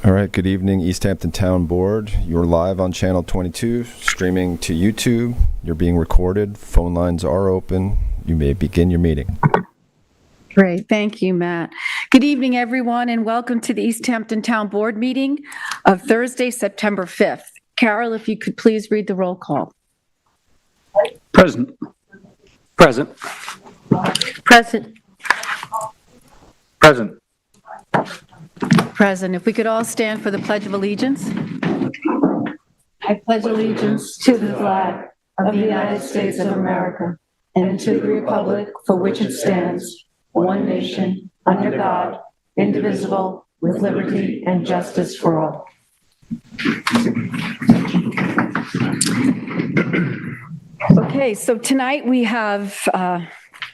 All right, good evening, East Hampton Town Board. You're live on Channel 22, streaming to YouTube. You're being recorded. Phone lines are open. You may begin your meeting. Great, thank you, Matt. Good evening, everyone, and welcome to the East Hampton Town Board meeting of Thursday, September 5th. Carol, if you could please read the roll call. Present. Present. Present. Present. Present. If we could all stand for the Pledge of Allegiance. I pledge allegiance to the flag of the United States of America and to the republic for which it stands, one nation, under God, indivisible, with liberty and justice for all. Okay, so tonight we have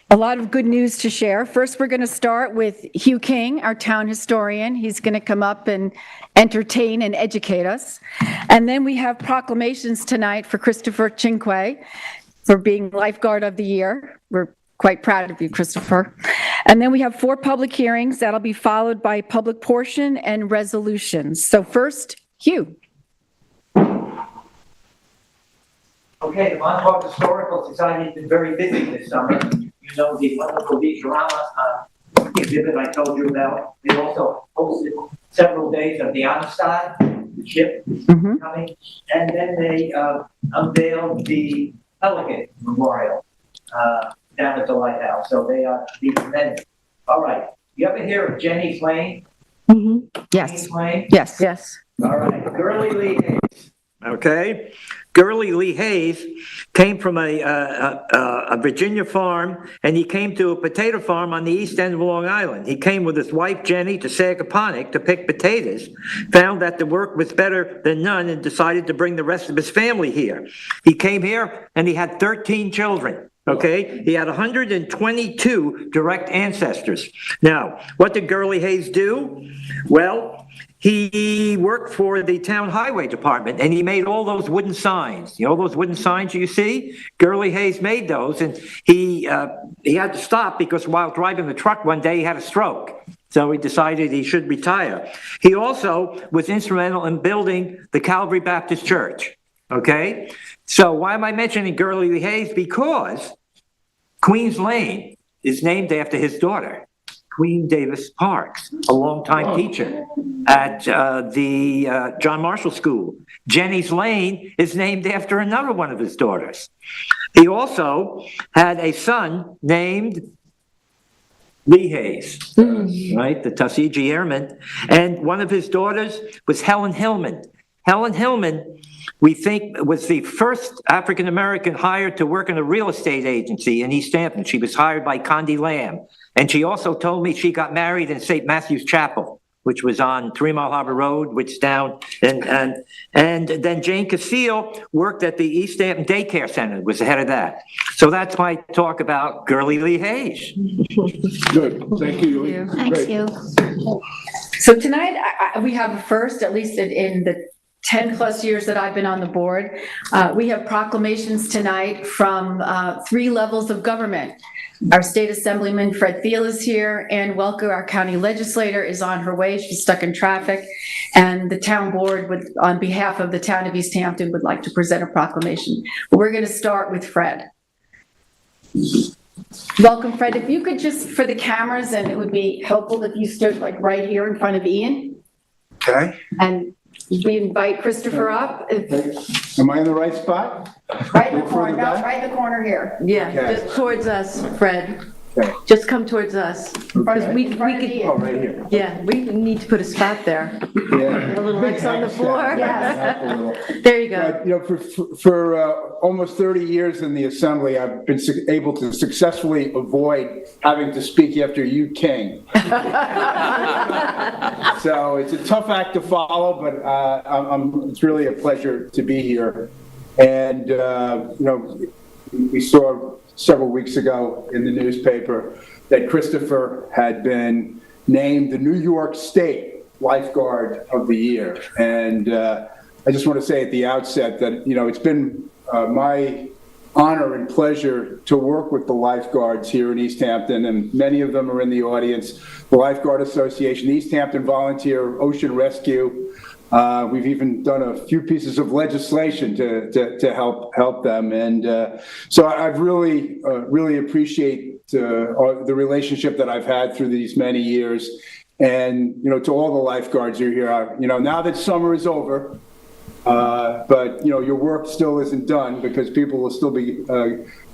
a lot of good news to share. First, we're going to start with Hugh King, our town historian. He's going to come up and entertain and educate us. And then we have proclamations tonight for Christopher Cinque for being Lifeguard of the Year. We're quite proud of you, Christopher. And then we have 4 public hearings that'll be followed by public portion and resolutions. So first, Hugh. Okay, the Montauk Historical Society has been very busy this summer. You know, the wonderful Beachorama exhibit I told you about. They also hosted several days of the Amistad, the ship coming, and then they unveiled the Pelican Memorial down at the lighthouse. So they are the tremendous. All right, you ever hear of Jenny's Lane? Yes. Jenny's Lane? Yes. Yes. All right, Gurley Lee Hayes. Okay. Gurley Lee Hayes came from a Virginia farm, and he came to a potato farm on the east end of Long Island. He came with his wife, Jenny, to Sagaponack to pick potatoes, found that the work was better than none, and decided to bring the rest of his family here. He came here, and he had 13 children. Okay, he had 122 direct ancestors. Now, what did Gurley Hayes do? Well, he worked for the town highway department, and he made all those wooden signs. You know those wooden signs you see? Gurley Hayes made those, and he had to stop because while driving the truck one day, he had a stroke. So he decided he should retire. He also was instrumental in building the Calvary Baptist Church. Okay, so why am I mentioning Gurley Lee Hayes? Because Queen's Lane is named after his daughter, Queen Davis Parks, a longtime teacher at the John Marshall School. Jenny's Lane is named after another one of his daughters. He also had a son named Lee Hayes, right, the Tuskegee Airman, and one of his daughters was Helen Hillman. Helen Hillman, we think, was the first African-American hired to work in a real estate agency in East Hampton. She was hired by Condi Lamb. And she also told me she got married in St. Matthew's Chapel, which was on 3 Mile Harbor Road, which is down. And then Jane Casile worked at the East Hampton Daycare Center, was the head of that. So that's my talk about Gurley Lee Hayes. Good, thank you. Thanks, Hugh. So tonight, we have a first, at least in the 10 plus years that I've been on the board. We have proclamations tonight from 3 levels of government. Our state assemblyman, Fred Thiel, is here, and Welker, our county legislator, is on her way. She's stuck in traffic. And the town board, on behalf of the town of East Hampton, would like to present a proclamation. But we're going to start with Fred. Welcome, Fred. If you could just, for the cameras, and it would be helpful if you stood like right here in front of Ian. Okay. And we invite Christopher up. Am I in the right spot? Right in the corner, no, right in the corner here. Yeah, Okay. just towards us, Fred. Okay. Just come towards us. Because we Oh, could, right here. yeah, we need to put a spot there. Yeah. A little X on the floor. Yes. There you go. You know, for almost 30 years in the assembly, I've been able to successfully avoid having to speak after you, King. So it's a tough act to follow, but it's really a pleasure to be here. And, you know, we saw several weeks ago in the newspaper that Christopher had been named the New York State Lifeguard of the Year. And I just want to say at the outset that, you know, it's been my honor and pleasure to work with the lifeguards here in East Hampton, and many of them are in the audience. The Lifeguard Association, East Hampton Volunteer Ocean Rescue. We've even done a few pieces of legislation to help them, and so I've really appreciate the relationship that I've had through these many years, and to all the lifeguards who are here. Now that summer is over. But your work still isn't done, because people will still be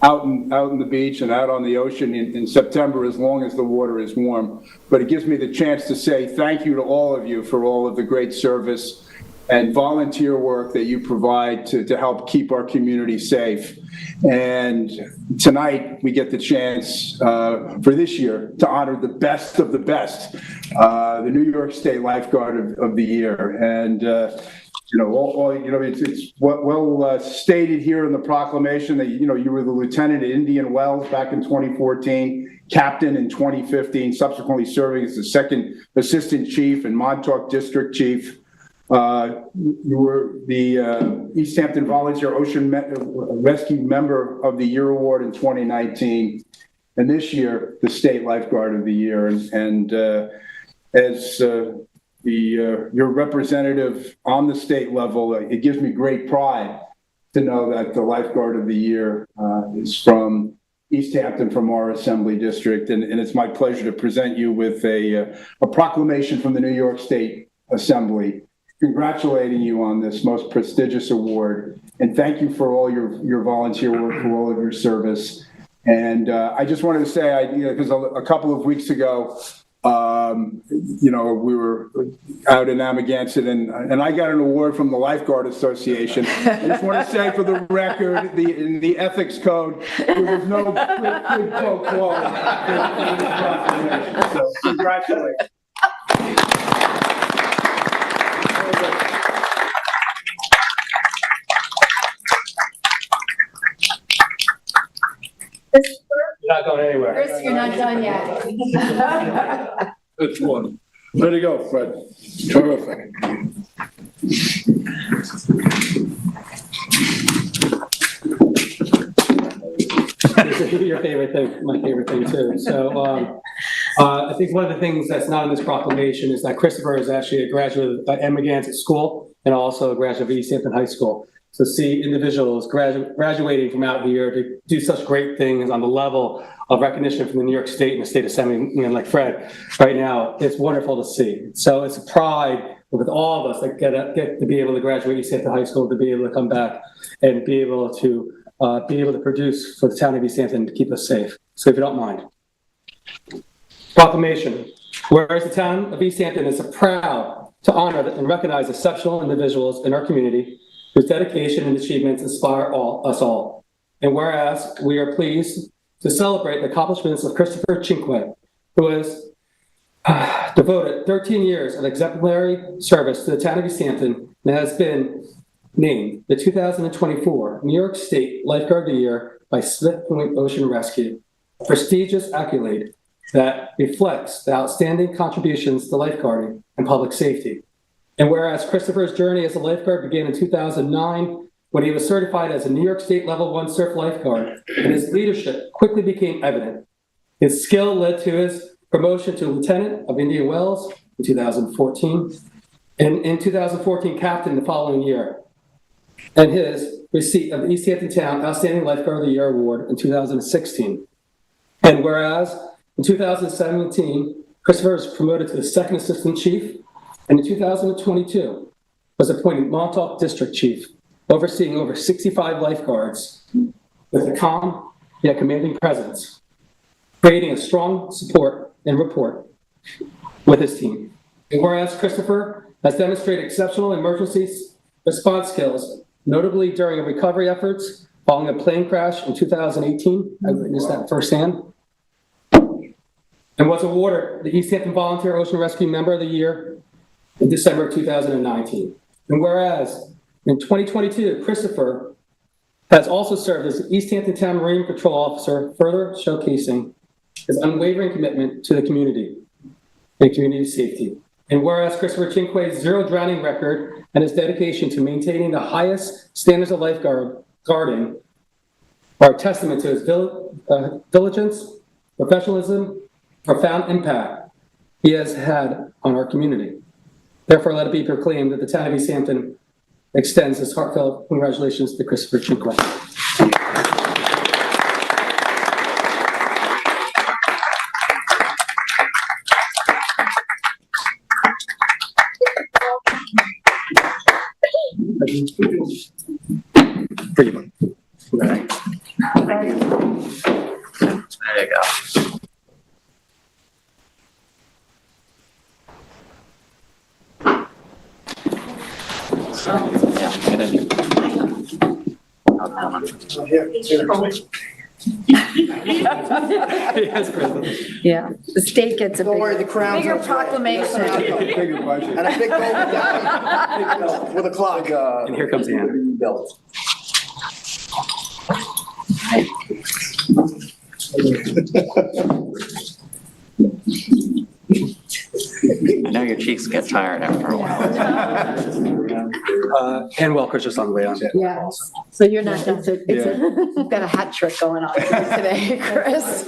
out in the beach and out on the ocean in September, as long as the water is warm. But it gives me the chance to say thank you to all of you for all of the great service and volunteer work that you provide to help keep our community safe. And tonight we get the chance for this year to honor the best of the best, the New York State Lifeguard of the Year. And it's well stated here in the proclamation that, you were the lieutenant at Indian Wells back in 2014, captain in 2015, subsequently serving as the second assistant chief and Montauk district chief. You were the East Hampton Volunteer Ocean Rescue Member of the Year Award in 2019. And this year, the State Lifeguard of the Year. And as your representative on the state level, it gives me great pride to know that the Lifeguard of the Year is from East Hampton, from our Assembly District, and it's my pleasure to present you with a proclamation from the New York State Assembly, congratulating you on this most prestigious award, and thank you for all your volunteer work, for all of your service. And I just wanted to say, because a couple of weeks ago, we were out in Amagansett, and I got an award from the Lifeguard Association. I just want to say, for the record, in the ethics code, there was no quid pro quo. So, congratulations. You're not going anywhere. Chris, you're not done yet. That's one. Way to go, Fred. Terrific. Your favorite thing, my favorite thing too. So I think one of the things that's not in this proclamation is that Christopher is actually a graduate of Amagansett School and also a graduate of East Hampton High School. So see individuals graduating from out here to do such great things on the level of recognition from the New York State and the State Assembly, like Fred, right now, it's wonderful to see. So it's a pride with all of us that get to be able to graduate East Hampton High School, to be able to come back and be able to produce for the town of East Hampton to keep us safe. So if you don't mind. Proclamation. Whereas the town of East Hampton is proud to honor and recognize exceptional individuals in our community whose dedication and achievements inspire us all. And whereas we are pleased to celebrate the accomplishments of Christopher Cinque, who has devoted 13 years of exemplary service to the town of East Hampton and has been named the 2024 New York State Lifeguard of the Year by Smith Point Ocean Rescue, a prestigious accolade that reflects the outstanding contributions to lifeguarding and public safety. And whereas Christopher's journey as a lifeguard began in 2009, when he was certified as a New York State Level 1 surf lifeguard, and his leadership quickly became evident. His skill led to his promotion to Lieutenant of Indian Wells in 2014, and in 2014, Captain the following year, and his receipt of the East Hampton Town Outstanding Lifeguard of the Year Award in 2016. And whereas in 2017, Christopher was promoted to the Second Assistant Chief, and in 2022 was appointed Montauk District Chief, overseeing over 65 lifeguards with a calm yet commanding presence, creating a strong support and rapport with his team. And whereas Christopher has demonstrated exceptional emergency response skills, notably during recovery efforts following a plane crash in 2018, I witnessed that firsthand, and was awarded the East Hampton Volunteer Ocean Rescue Member of the Year in December 2019. And whereas in 2022, Christopher has also served as the East Hampton Town Marine Patrol Officer, further showcasing his unwavering commitment to the community and community safety. And whereas Christopher Cinque's zero drowning record and his dedication to maintaining the highest standards of lifeguarding are a testament to his diligence, professionalism, profound impact he has had on our community. Therefore, let it be proclaimed that the town of East Hampton extends its heartfelt congratulations to Christopher Chukwa. For you. Right. There you go. Get in here. Yes, President. Yeah, the state gets a Don't worry, bigger the crown's bigger up there. proclamation. Bigger budget. And a big gold medallion with a clock. And here comes Anna. I know your cheeks get tired after a while. And Welker's just on the way on. Yeah. So you're not done. You've got a hat trick going on today, Chris.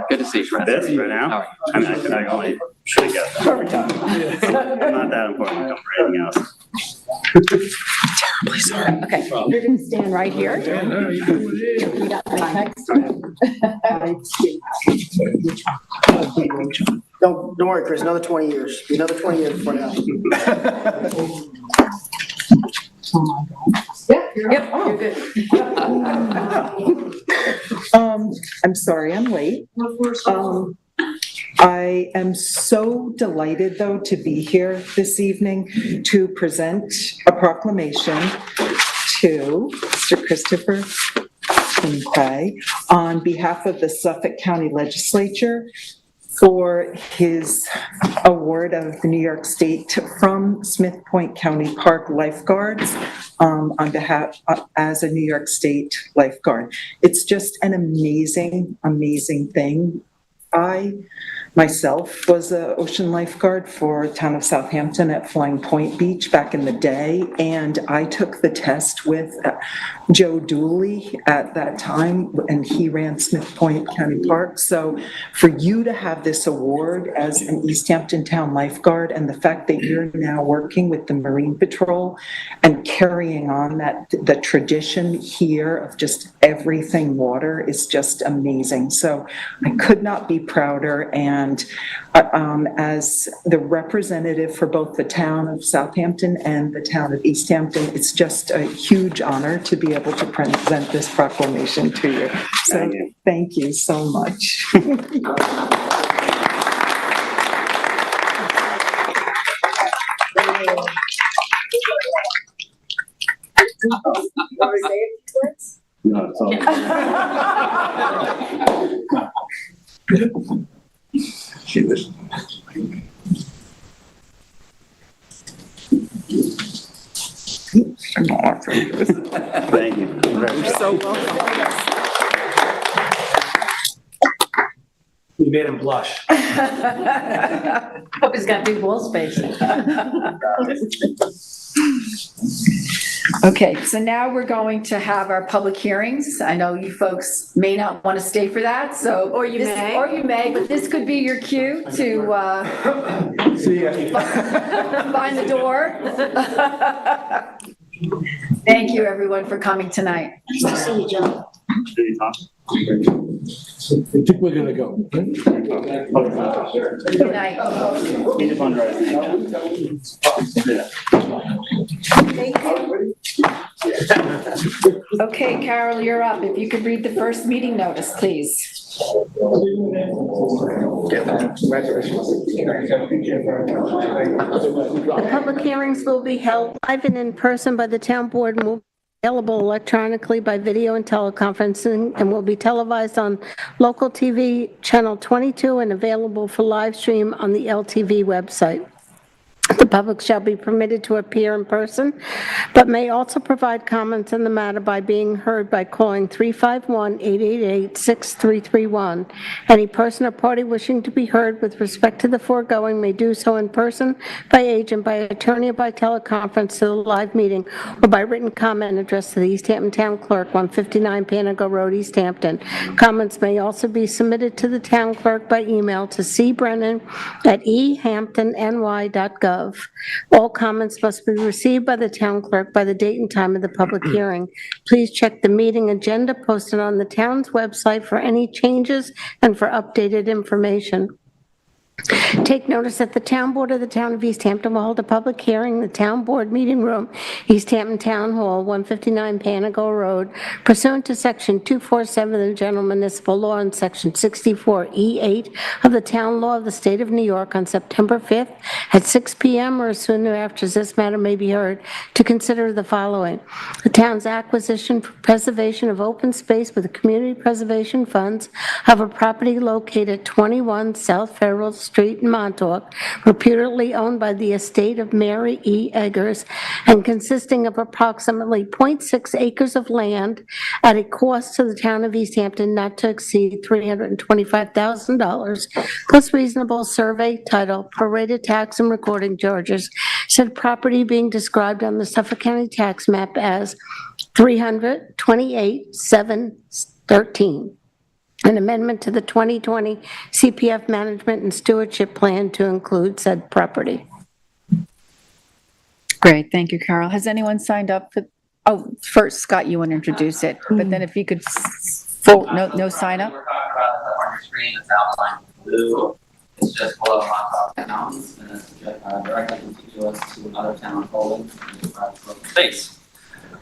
Good to see you, Fred. This right now? How are you? I mean, I only should have guessed. I'm not that important for anything else. Terribly sorry. Okay, you're going to stand right here. You got my text. Don't worry, Chris, another 20 years. Be another 20 years before now. Yep, you're good. I'm sorry I'm late. I am so delighted, though, to be here this evening to present a proclamation to Mr. Christopher Chukwa on behalf of the Suffolk County Legislature for his award of the New York State from Smith Point County Park Lifeguards on behalf as a New York State lifeguard. It's just an amazing, amazing thing. I myself was an ocean lifeguard for town of Southampton at Flying Point Beach back in the day, and I took the test with Joe Dooley at that time, and he ran Smith Point County Park. So for you to have this award as an East Hampton town lifeguard, and the fact that you're now working with the Marine Patrol and carrying on the tradition here of just everything water is just amazing. So I could not be prouder, and as the representative for both the town of Southampton and the town of East Hampton, it's just a huge honor to be able to present this proclamation to you. So thank you so much. No, it's all. See this? Thank you. You're so welcome. We made him blush. Hope he's got big wall space. Okay, so now we're going to have our public hearings. I know you folks may not want to stay for that, so. Or you may. Or you may, but this could be your cue to See ya. find the door. Thank you, everyone, for coming tonight. Did he talk? I think we're gonna go. Good night. He just wanted to write his name down. Okay, Carol, you're up. If you could read the first meeting notice, please. The public hearings will be held live and in person by the town board and will be available electronically by video and teleconferencing and will be televised on local TV channel 22 and available for live stream on the LTV website. The public shall be permitted to appear in person, but may also provide comments in the matter by being heard by calling 351-888-6331. Any person or party wishing to be heard with respect to the foregoing may do so in person, by agent, by attorney, or by teleconference to the live meeting, or by written comment addressed to the East Hampton Town Clerk, 159 Panago Road, East Hampton. Comments may also be submitted to the town clerk by email to cbrennan@ehamptonny.gov. All comments must be received by the town clerk by the date and time of the public hearing. Please check the meeting agenda posted on the town's website for any changes and for updated information. Take notice that the Town Board of the Town of East Hampton will hold a public hearing in the Town Board Meeting Room, East Hampton Town Hall, 159 Panago Road, pursuant to Section 247 of the General Municipal Law and Section 64E8 of the Town Law of the State of New York on September 5th at 6 p.m. or as soon thereafter as this matter may be heard, to consider the following: the town's acquisition for preservation of open space with the community preservation funds of a property located at 21 South Federal Street in Montauk, reputedly owned by the estate of Mary E. Eggers, and consisting of approximately 0.6 acres of land at a cost to the town of East Hampton not to exceed $325,000, plus reasonable survey, title, prorated tax, and recording charges. Said property being described on the Suffolk County tax map as 328,713. An amendment to the 2020 CPF Management and Stewardship Plan to include said property. Great, thank you, Carol. Has anyone signed up for, oh, first, Scott, you want to introduce it, but then if you could, no sign up? We're talking about it on your screen, it's outlined in blue. It's just below Montauk Towns, and it's directly contiguous to another town holding space.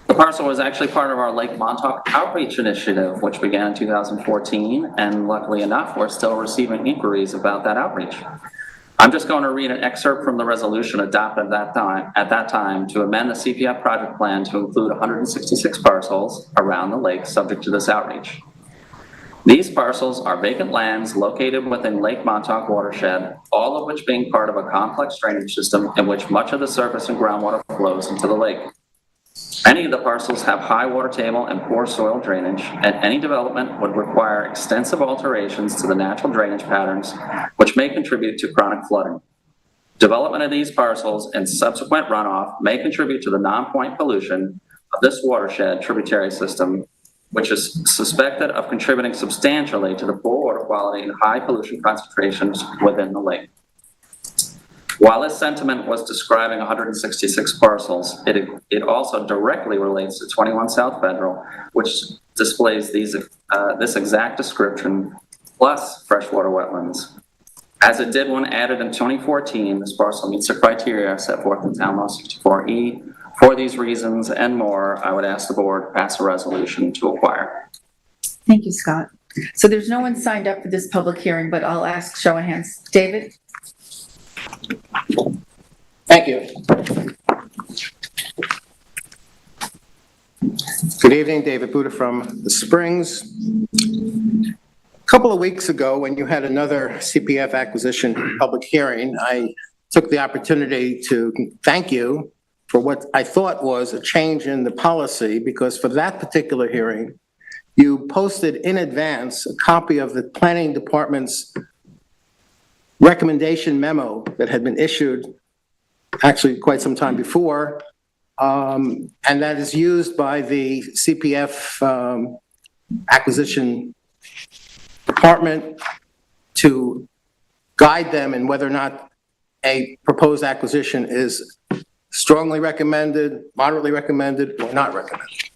The parcel was actually part of our Lake Montauk Outreach Initiative, which began in 2014, and luckily enough, we're still receiving inquiries about that outreach. I'm just going to read an excerpt from the resolution adopted at that time to amend the CPF project plan to include 166 parcels around the lake subject to this outreach. These parcels are vacant lands located within Lake Montauk watershed, all of which being part of a complex drainage system in which much of the surface and groundwater flows into the lake. Any of the parcels have high water table and poor soil drainage, and any development would require extensive alterations to the natural drainage patterns, which may contribute to chronic flooding. Development of these parcels and subsequent runoff may contribute to the non-point pollution of this watershed tributary system, which is suspected of contributing substantially to the poor water quality and high pollution concentrations within the lake. While this sentiment was describing 166 parcels, it also directly relates to 21 South Federal, which displays this exact description, plus freshwater wetlands. As it did when added in 2014, this parcel meets the criteria set forth in Town Law 64E. For these reasons and more, I would ask the board to pass a resolution to acquire. Thank you, Scott. So there's no one signed up for this public hearing, but I'll ask show of hands. David? Thank you. Good evening, David Buda from the Springs. A couple of weeks ago, when you had another CPF acquisition public hearing, I took the opportunity to thank you for what I thought was a change in the policy, because for that particular hearing, you posted in advance a copy of the Planning Department's recommendation memo that had been issued actually quite some time before, and that is used by the CPF acquisition department to guide them in whether or not a proposed acquisition is strongly recommended, moderately recommended, or not recommended.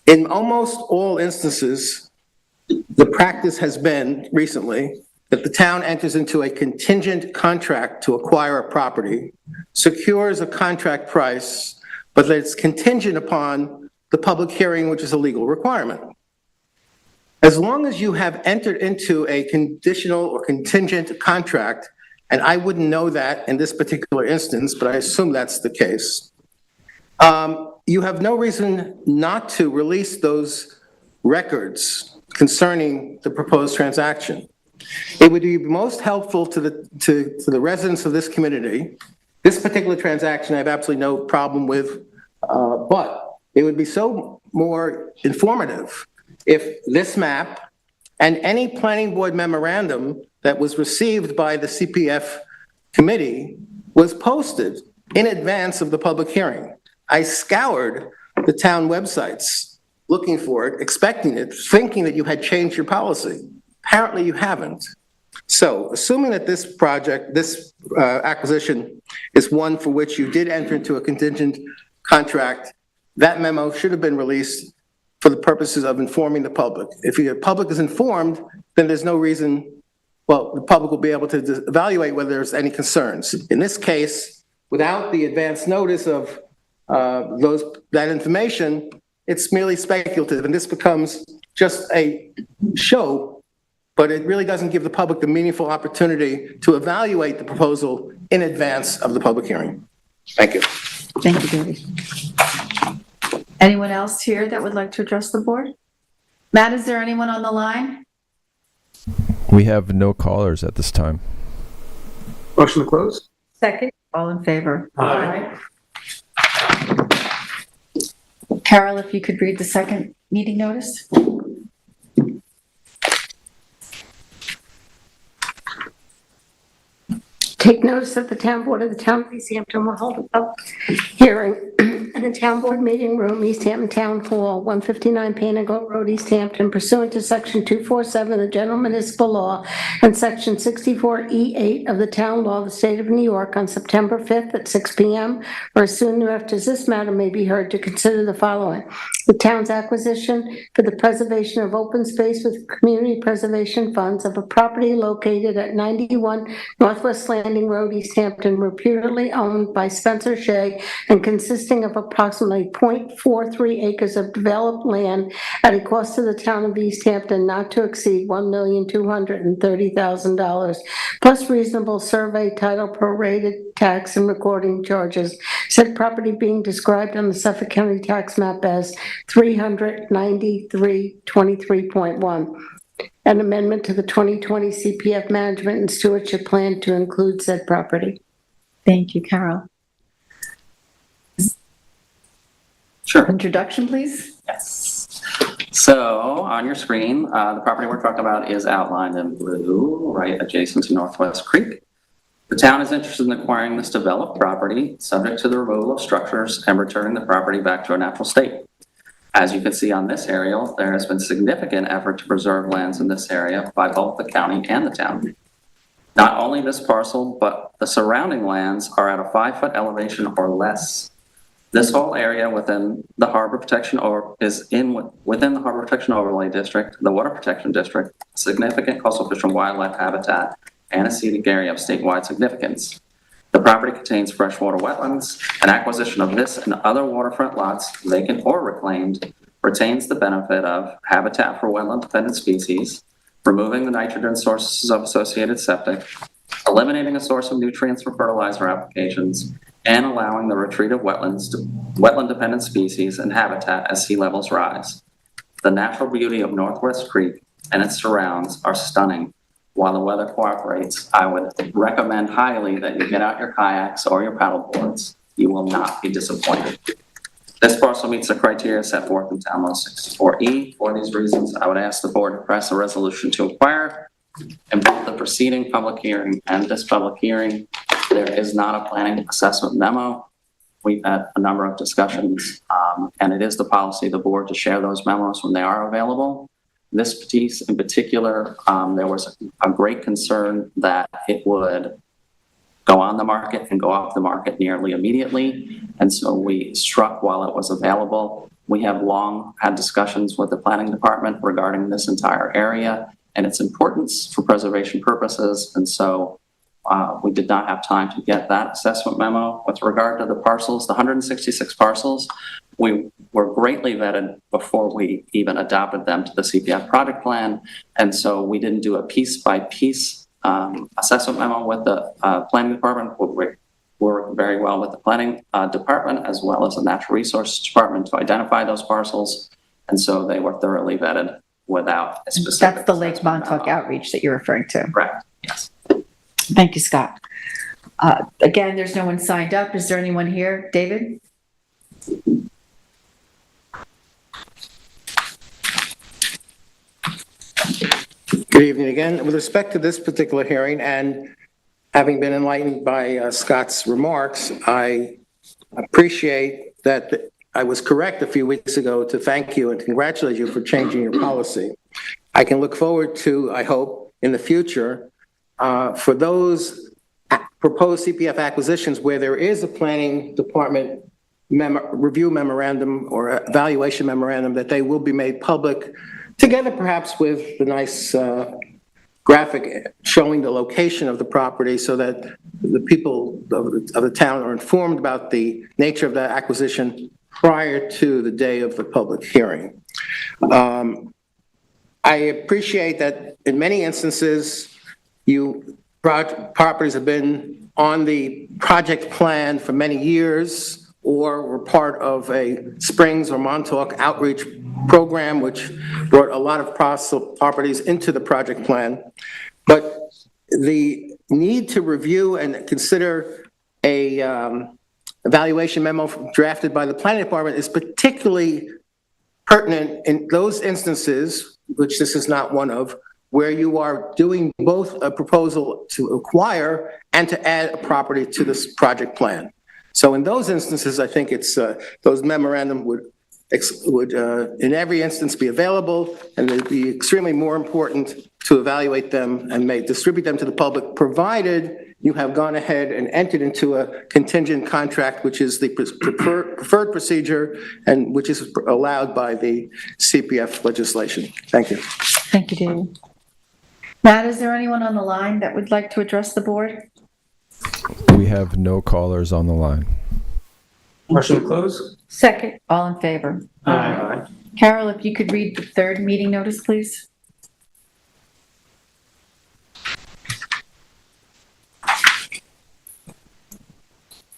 In almost all instances, the practice has been recently that the town enters into a contingent contract to acquire a property, secures a contract price, but that it's contingent upon the public hearing, which is a legal requirement. As long as you have entered into a conditional or contingent contract, and I wouldn't know that in this particular instance, but I assume that's the case, you have no reason not to release those records concerning the proposed transaction. It would be most helpful to the residents of this community. This particular transaction I have absolutely no problem with, but it would be so more informative if this map and any planning board memorandum that was received by the CPF committee was posted in advance of the public hearing. I scoured the town websites looking for it, expecting it, thinking that you had changed your policy. Apparently you haven't. So assuming that this project, this acquisition is one for which you did enter into a contingent contract, that memo should have been released for the purposes of informing the public. If the public is informed, then there's no reason, well, the public will be able to evaluate whether there's any concerns. In this case, without the advance notice of that information, it's merely speculative, and this becomes just a show, but it really doesn't give the public the meaningful opportunity to evaluate the proposal in advance of the public hearing. Thank you. Thank you, David. Anyone else here that would like to address the board? Matt, is there anyone on the line? We have no callers at this time. Motion to close? Second. All in favor? Aye. Carol, if you could read the second meeting notice? Take notice that the town board of the town of East Hampton will hold a public hearing in the town board meeting room, East Hampton Town Hall, 159 Panago Road, East Hampton, pursuant to section 247 of the general municipal law and section 64E8 of the town law of the state of New York on September 5th at 6 p.m. or as soon thereafter as this matter may be heard, to consider the following: the town's acquisition for the preservation of open space with community preservation funds of a property located at 91 Northwest Landing Road, East Hampton, reputedly owned by Spencer Shea and consisting of approximately 0.43 acres of developed land at a cost to the town of East Hampton not to exceed $1,230,000, plus reasonable survey, title, prorated tax, and recording charges. Said property being described on the Suffolk County tax map as 39323.1. An amendment to the 2020 CPF Management and Stewardship Plan to include said property. Thank you, Carol. Sure. Introduction, please. Yes. So on your screen, the property we're talking about is outlined in blue, right adjacent to Northwest Creek. The town is interested in acquiring this developed property, subject to the removal of structures and returning the property back to a natural state. As you can see on this aerial, there has been significant effort to preserve lands in this area by both the county and the town. Not only this parcel, but the surrounding lands are at a 5-foot elevation or less. This whole area within the harbor protection within the harbor protection overlay district, the water protection district, significant coastal fish and wildlife habitat, and a scenic area of statewide significance. The property contains freshwater wetlands. An acquisition of this and other waterfront lots, vacant or reclaimed, retains the benefit of habitat for wetland-dependent species, removing the nitrogen sources of associated septic, eliminating a source of nutrients for fertilizer applications, and allowing the retreat of wetland-dependent species and habitat as sea levels rise. The natural beauty of Northwest Creek and its surrounds are stunning. While the weather cooperates, I would recommend highly that you get out your kayaks or your paddle boards. You will not be disappointed. This parcel meets the criteria set forth in Town Law 64E. For these reasons, I would ask the board to pass a resolution to acquire. In both the preceding public hearing and this public hearing, there is not a planning assessment memo. We've had a number of discussions, and it is the policy of the board to share those memos when they are available. This piece in particular, there was a great concern that it would go on the market and go off the market nearly immediately. And so we struck while it was available. We have long had discussions with the planning department regarding this entire area and its importance for preservation purposes. And so we did not have time to get that assessment memo. With regard to the parcels, the 166 parcels, we were greatly vetted before we even adopted them to the CPF project plan. And so we didn't do a piece-by-piece assessment memo with the planning department. We work very well with the planning department as well as the natural resources department to identify those parcels. And so they were thoroughly vetted. without a specific. That's the Lake Montauk outreach that you're referring to. Correct, yes. Thank you, Scott. Again, there's no one signed up. Is there anyone here? David? Good evening again. With respect to this particular hearing, and having been enlightened by Scott's remarks, I appreciate that I was correct a few weeks ago to thank you and congratulate you for changing your policy. I can look forward to, I hope, in the future, for those proposed CPF acquisitions where there is a planning department review memorandum or evaluation memorandum, that they will be made public, together perhaps with the nice graphic showing the location of the property, so that the people of the town are informed about the nature of that acquisition prior to the day of the public hearing. I appreciate that in many instances, properties have been on the project plan for many years, or were part of a Springs or Montauk outreach program, which brought a lot of properties into the project plan. But the need to review and consider a evaluation memo drafted by the planning department is particularly pertinent in those instances, which this is not one of, where you are doing both a proposal to acquire and to add a property to this project plan. So in those instances, I think it's those memorandum would in every instance be available, and it'd be extremely more important to evaluate them and distribute them to the public, provided you have gone ahead and entered into a contingent contract, which is the preferred procedure and which is allowed by the CPF legislation. Thank you. Thank you, David. Matt, is there anyone on the line that would like to address the board? We have no callers on the line. Motion to close? Second. All in favor? Aye. Carol, if you could read the third meeting notice, please.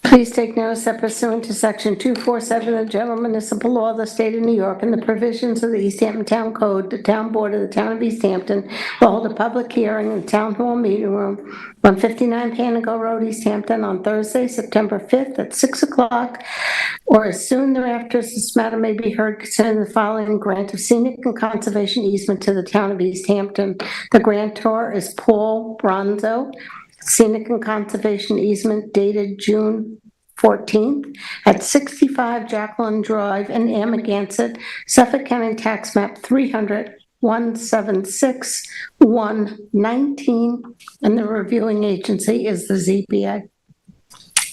Please take notice that pursuant to Section 247 of the General Municipal Law of the State of New York and the provisions of the East Hampton Town Code, the Town Board of the Town of East Hampton will hold a public hearing in the Town Hall Meeting Room, 159 Panago Road, East Hampton, on Thursday, September 5th at 6 o'clock, or as soon thereafter as this matter may be heard, concerning the following grant of scenic and conservation easement to the Town of East Hampton. The grantor is Paul Bronzo. Scenic and conservation easement dated June 14th at 65 Jacqueline Drive in Amagansett, Suffolk County Tax Map 300, 176, 119, and the reviewing agency is the ZBA.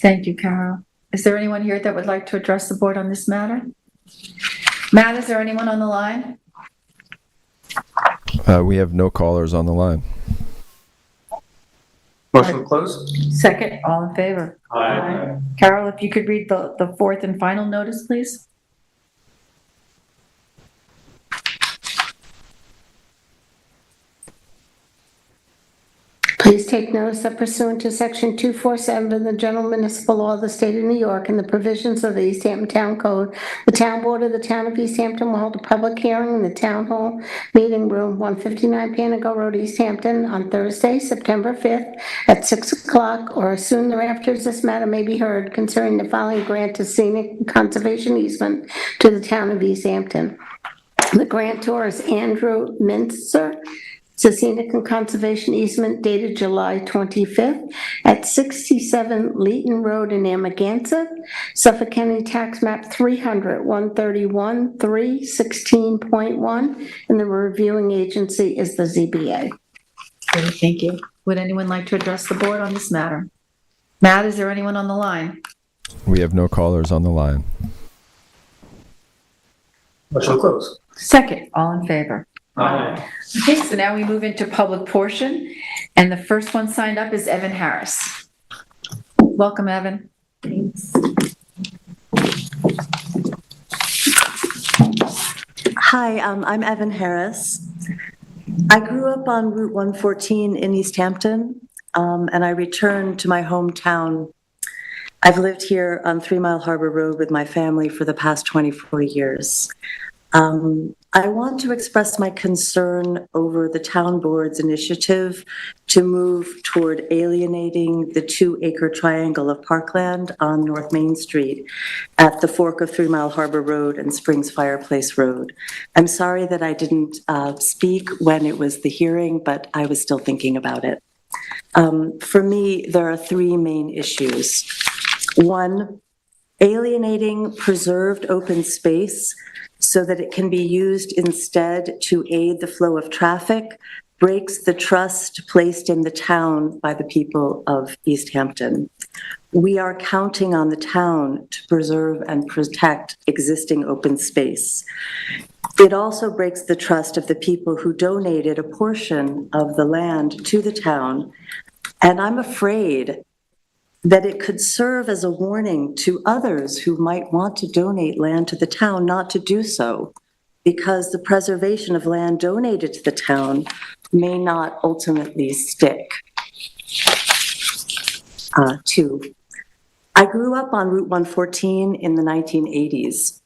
Thank you, Carol. Is there anyone here that would like to address the board on this matter? Matt, is there anyone on the line? We have no callers on the line. Motion to close? Second. All in favor? Aye. Carol, if you could read the fourth and final notice, please. Please take notice that pursuant to Section 247 of the General Municipal Law of the State of New York and the provisions of the East Hampton Town Code, the Town Board of the Town of East Hampton will hold a public hearing in the Town Hall Meeting Room, 159 Panago Road, East Hampton, on Thursday, September 5th at 6 o'clock, or as soon thereafter as this matter may be heard, concerning the following grant of scenic and conservation easement to the Town of East Hampton. The grantor is Andrew Minster. It's a scenic and conservation easement dated July 25th at 67 Leeton Road in Amagansett, Suffolk County Tax Map 300, 131, 316.1, and the reviewing agency is the ZBA. Thank you. Would anyone like to address the board on this matter? Matt, is there anyone on the line? We have no callers on the line. Motion to close? Second. All in favor? Aye. Okay, so now we move into public portion, and the first one signed up is Evan Harris. Welcome, Evan. Thanks. Hi, I'm Evan Harris. I grew up on Route 114 in East Hampton, and I returned to my hometown. I've lived here on 3 Mile Harbor Road with my family for the past 24 years. I want to express my concern over the town board's initiative to move toward alienating the 2-acre triangle of parkland on North Main Street at the fork of 3 Mile Harbor Road and Springs Fireplace Road. I'm sorry that I didn't speak when it was the hearing, but I was still thinking about it. For me, there are 3 main issues. 1, alienating preserved open space so that it can be used instead to aid the flow of traffic breaks the trust placed in the town by the people of East Hampton. We are counting on the town to preserve and protect existing open space. It also breaks the trust of the people who donated a portion of the land to the town, and I'm afraid that it could serve as a warning to others who might want to donate land to the town not to do so, because the preservation of land donated to the town may not ultimately stick. 2, I grew up on Route 114 in the 1980s,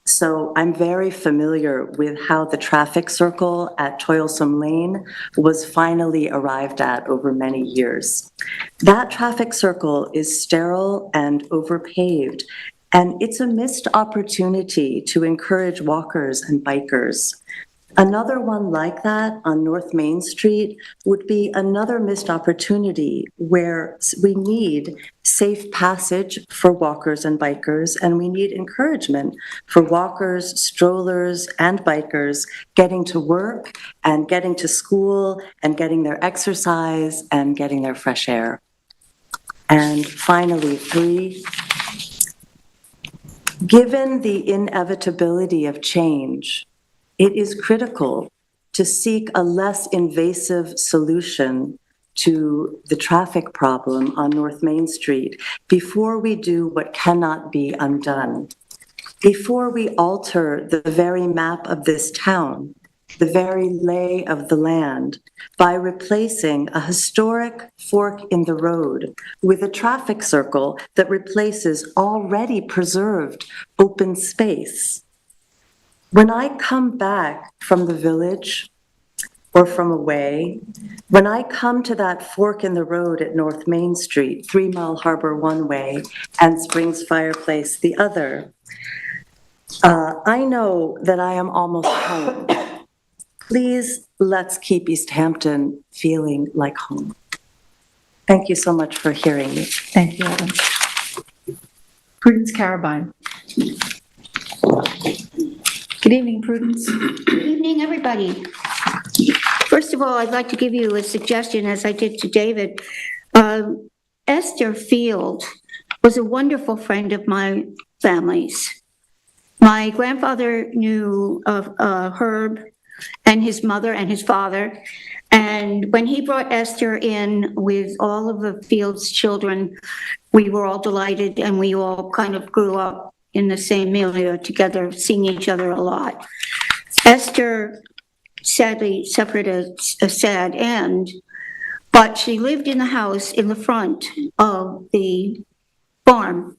so I'm very familiar with how the traffic circle at Toilsome Lane was finally arrived at over many years. That traffic circle is sterile and overpaved, and it's a missed opportunity to encourage walkers and bikers. Another one like that on North Main Street would be another missed opportunity where we need safe passage for walkers and bikers, and we need encouragement for walkers, strollers, and bikers getting to work and getting to school and getting their exercise and getting their fresh air. And finally, 3, given the inevitability of change, it is critical to seek a less invasive solution to the traffic problem on North Main Street before we do what cannot be undone. Before we alter the very map of this town, the very lay of the land, by replacing a historic fork in the road with a traffic circle that replaces already preserved open space. When I come back from the village or from away, when I come to that fork in the road at North Main Street, 3 Mile Harbor one way and Springs Fireplace the other, I know that I am almost home. Please, let's keep East Hampton feeling like home. Thank you so much for hearing me. Thank you, Evan. Prudence Carabine. Good evening, Prudence. Good evening, everybody. First of all, I'd like to give you a suggestion, as I did to David. Esther Field was a wonderful friend of my family's. My grandfather knew of Herb and his mother and his father, and when he brought Esther in with all of the Field's children, we were all delighted, and we all kind of grew up in the same milieu together, seeing each other a lot. Esther sadly suffered a sad end, but she lived in the house in the front of the farm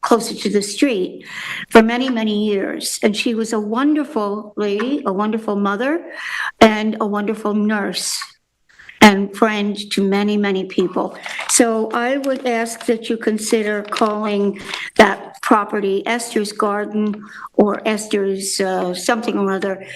closer to the street for many, many years. And she was a wonderful lady, a wonderful mother, and a wonderful nurse and friend to many, many people. So I would ask that you consider calling that property Esther's Garden or Esther's something or other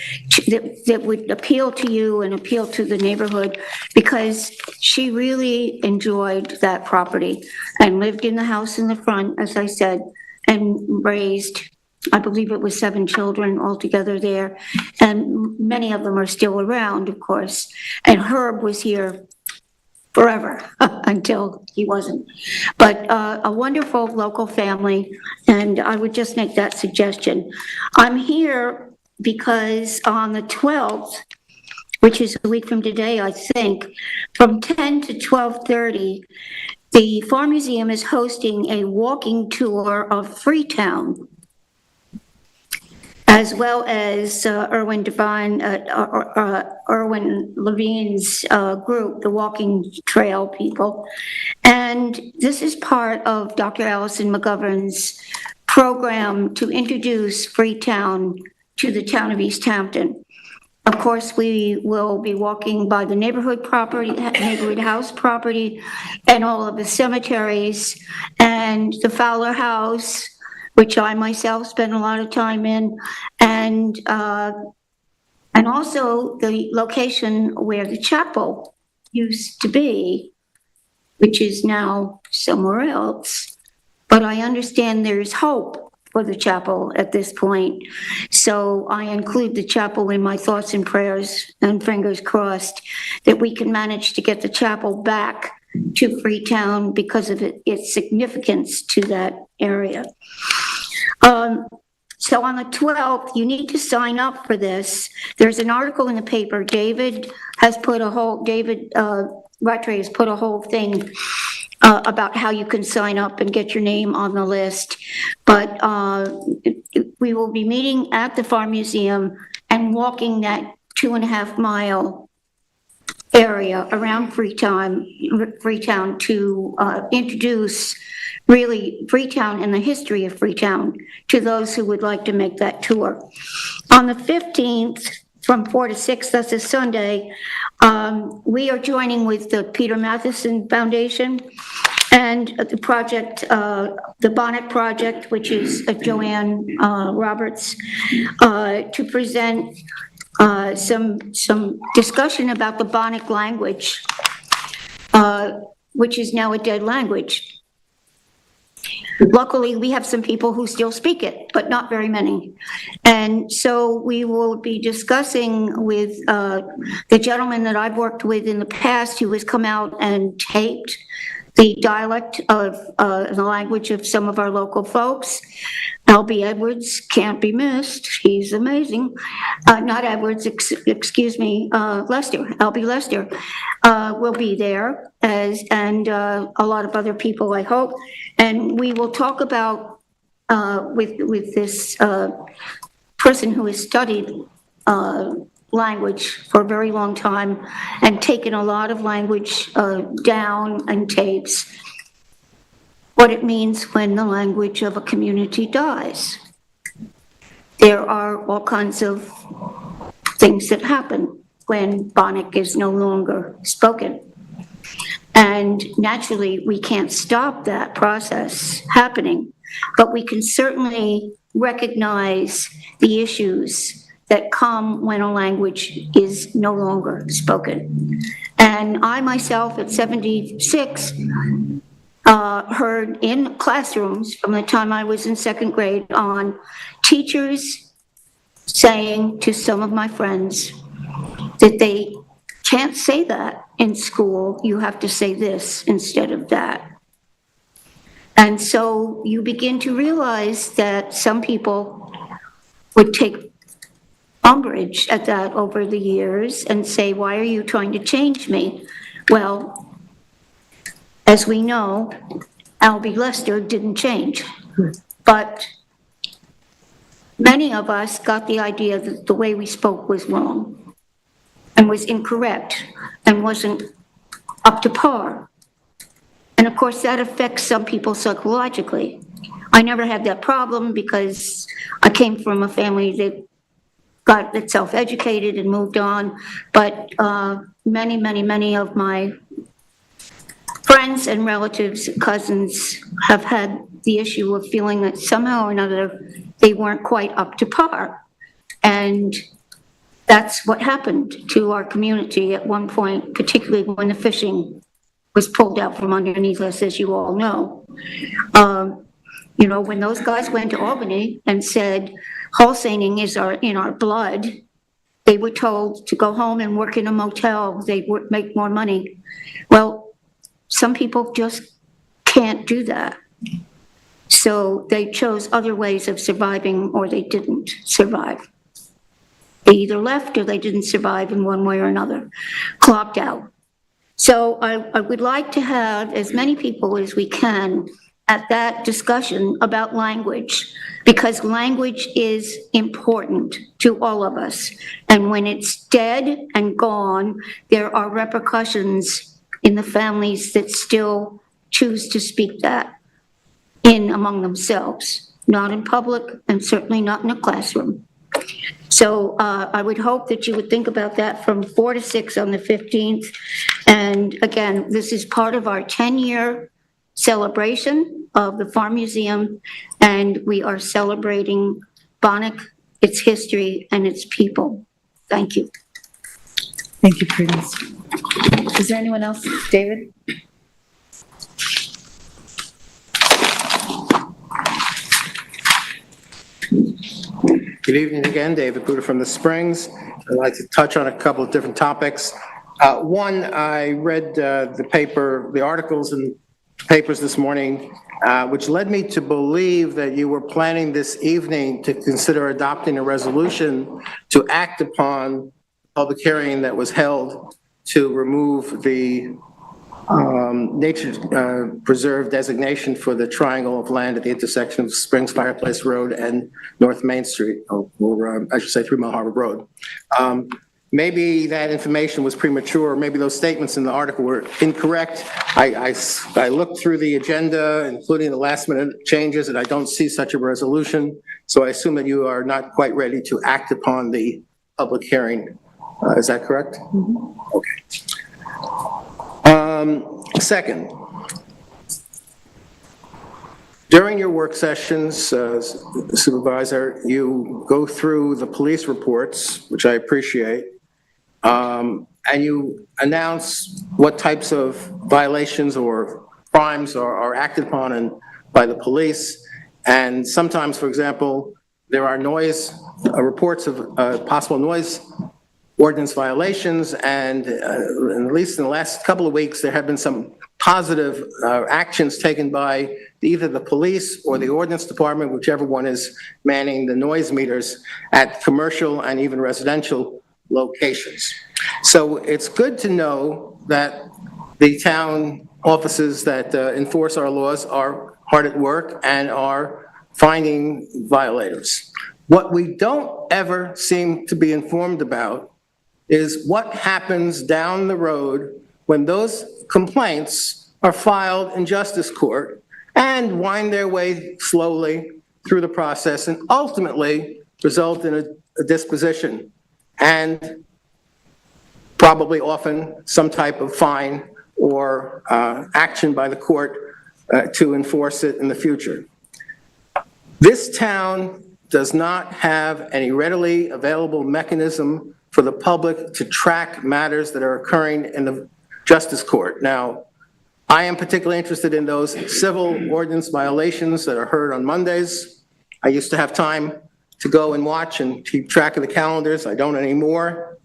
that would appeal to you and appeal to the neighborhood, because she really enjoyed that property and lived in the house in the front, as I said, and raised, I believe it was 7 children altogether there, and many of them are still around, of course. And Herb was here forever until he wasn't. But a wonderful local family, and I would just make that suggestion. I'm here because on the 12th, which is a week from today, I think, from 10 to 12:30, the Farm Museum is hosting a walking tour of Freetown, as well as Erwin Levine's group, the Walking Trail people. And this is part of Dr. Allison McGovern's program to introduce Freetown to the town of East Hampton. Of course, we will be walking by the neighborhood property, neighborhood house property, and all of the cemeteries, and the Fowler House, which I myself spend a lot of time in, and also the location where the chapel used to be, which is now somewhere else. But I understand there's hope for the chapel at this point. So I include the chapel in my thoughts and prayers, and fingers crossed that we can manage to get the chapel back to Freetown because of its significance to that area. So on the 12th, you need to sign up for this. There's an article in the paper. David Rattray has put a whole thing about how you can sign up and get your name on the list. But we will be meeting at the Farm Museum and walking that 2.5 mile area around Freetown to introduce really Freetown and the history of Freetown to those who would like to make that tour. On the 15th, from 4 to 6, that's a Sunday, we are joining with the Peter Matheson Foundation and the project, the Bonnet Project, which is Joanne Roberts, to present some discussion about the Bonnet language, which is now a dead language. Luckily, we have some people who still speak it, but not very many. And so we will be discussing with the gentleman that I've worked with in the past who has come out and taped the dialect of the language of some of our local folks. L.B. Edwards can't be missed. He's amazing. Not Edwards, excuse me, Lester, L.B. Lester will be there, and a lot of other people, I hope. And we will talk about, with this person who has studied language for a very long time and taken a lot of language down and tapes, what it means when the language of a community dies. There are all kinds of things that happen when Bonnet is no longer spoken. And naturally, we can't stop that process happening, but we can certainly recognize the issues that come when a language is no longer spoken. And I myself at 76 heard in classrooms from the time I was in 2nd grade on teachers saying to some of my friends that they can't say that in school, you have to say this instead of that. And so you begin to realize that some people would take umbrage at that over the years and say, why are you trying to change me? Well, as we know, Albie Lester didn't change, but many of us got the idea that the way we spoke was wrong and was incorrect and wasn't up to par. And of course, that affects some people psychologically. I never had that problem because I came from a family that got itself educated and moved on, but many of my friends and relatives, cousins have had the issue of feeling that somehow or another they weren't quite up to par. And that's what happened to our community at one point, particularly when the fishing was pulled out from underneath us, as you all know. You know, when those guys went to Albany and said, wholesaling is in our blood, they were told to go home and work in a motel, they would make more money. Well, some people just can't do that. So they chose other ways of surviving, or they didn't survive. They either left or they didn't survive in one way or another, clocked out. So I would like to have as many people as we can at that discussion about language, because language is important to all of us. And when it's dead and gone, there are repercussions in the families that still choose to speak that in among themselves, not in public and certainly not in a classroom. So I would hope that you would think about that from 4 to 6 on the 15th. And again, this is part of our 10-year celebration of the Farm Museum, and we are celebrating Bonnet, its history, and its people. Thank you. Thank you, Prudence. Is there anyone else? David? Good evening again, David Buda from the Springs. I'd like to touch on a couple of different topics. One, I read the articles and papers this morning, which led me to believe that you were planning this evening to consider adopting a resolution to act upon the public hearing that was held to remove the nature preserve designation for the triangle of land at the intersection of Springs Fireplace Road and North Main Street, or I should say 3 Mile Harbor Road. Maybe that information was premature, or maybe those statements in the article were incorrect. I looked through the agenda, including the last minute changes, and I don't see such a resolution. So I assume that you are not quite ready to act upon the public hearing. Is that correct? Mm-hmm. Okay. Second, during your work sessions, Supervisor, you go through the police reports, which I appreciate, and you announce what types of violations or crimes are acted upon by the police. And sometimes, for example, there are reports of possible noise ordinance violations, and at least in the last couple of weeks, there have been some positive actions taken by either the police or the ordinance department, whichever one is manning the noise meters at commercial and even residential locations. So it's good to know that the town offices that enforce our laws are hard at work and are finding violators. What we don't ever seem to be informed about is what happens down the road when those complaints are filed in justice court and wind their way slowly through the process and ultimately result in a disposition and probably often some type of fine or action by the court to enforce it in the future. This town does not have any readily available mechanism for the public to track matters that are occurring in the justice court. Now, I am particularly interested in those civil ordinance violations that are heard on Mondays. I used to have time to go and watch and keep track of the calendars. I don't anymore.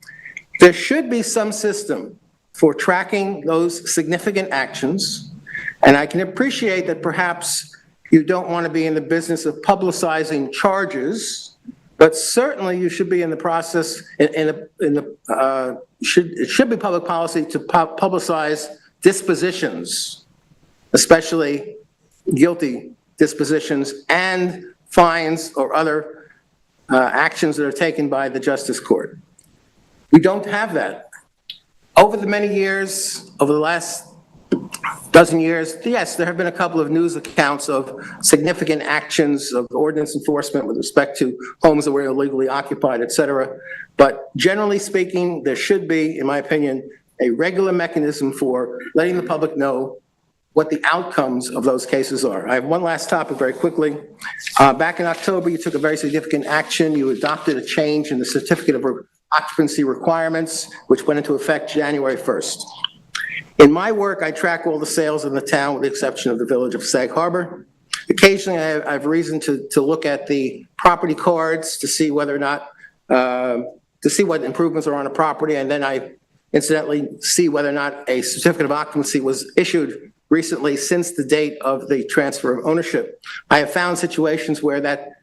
There should be some system for tracking those significant actions, and I can appreciate that perhaps you don't want to be in the business of publicizing charges, but certainly you should be in the process, it should be public policy to publicize dispositions, especially guilty dispositions and fines or other actions that are taken by the justice court. We don't have that. Over the many years, over the last dozen years, yes, there have been a couple of news accounts of significant actions of ordinance enforcement with respect to homes that were illegally occupied, et cetera. But generally speaking, there should be, in my opinion, a regular mechanism for letting the public know what the outcomes of those cases are. I have one last topic very quickly. Back in October, you took a very significant action. You adopted a change in the certificate of occupancy requirements, which went into effect January 1st. In my work, I track all the sales in the town with the exception of the village of Sag Harbor. Occasionally, I have reason to look at the property cards to see whether or not, to see what improvements are on a property, and then I incidentally see whether or not a certificate of occupancy was issued recently since the date of the transfer of ownership. I have found situations where that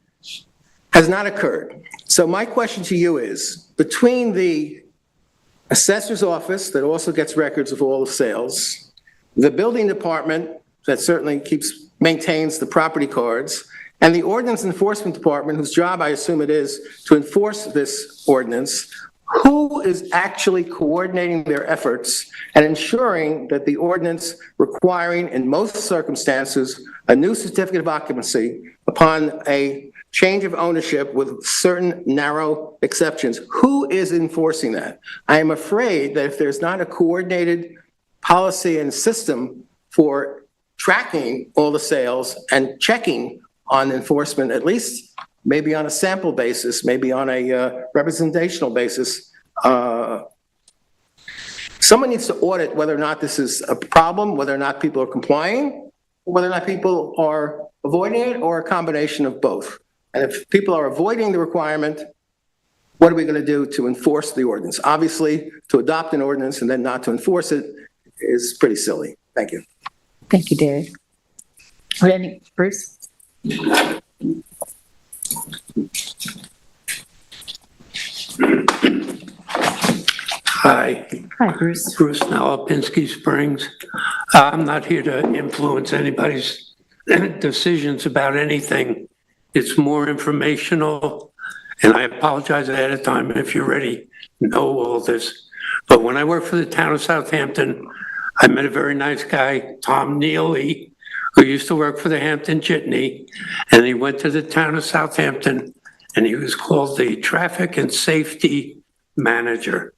has not occurred. So my question to you is, between the assessor's office that also gets records of all the sales, the building department that certainly maintains the property cards, and the ordinance enforcement department, whose job I assume it is to enforce this ordinance, who is actually coordinating their efforts and ensuring that the ordinance requiring, in most circumstances, a new certificate of occupancy upon a change of ownership with certain narrow exceptions. Who is enforcing that? I am afraid that if there's not a coordinated policy and system for tracking all the sales and checking on enforcement, at least maybe on a sample basis, maybe on a representational basis, someone needs to audit whether or not this is a problem, whether or not people are complying, whether or not people are avoiding it, or a combination of both. And if people are avoiding the requirement, what are we going to do to enforce the ordinance? Obviously, to adopt an ordinance and then not to enforce it is pretty silly. Thank you. Thank you, David. Bruce? Hi. Hi, Bruce. Bruce now, Pinsky Springs. I'm not here to influence anybody's decisions about anything. It's more informational, and I apologize ahead of time if you're ready to know all this. But when I worked for the town of Southampton, I met a very nice guy, Tom Neely, who used to work for the Hampton Jitney, and he went to the town of Southampton, and he was called the traffic and safety manager.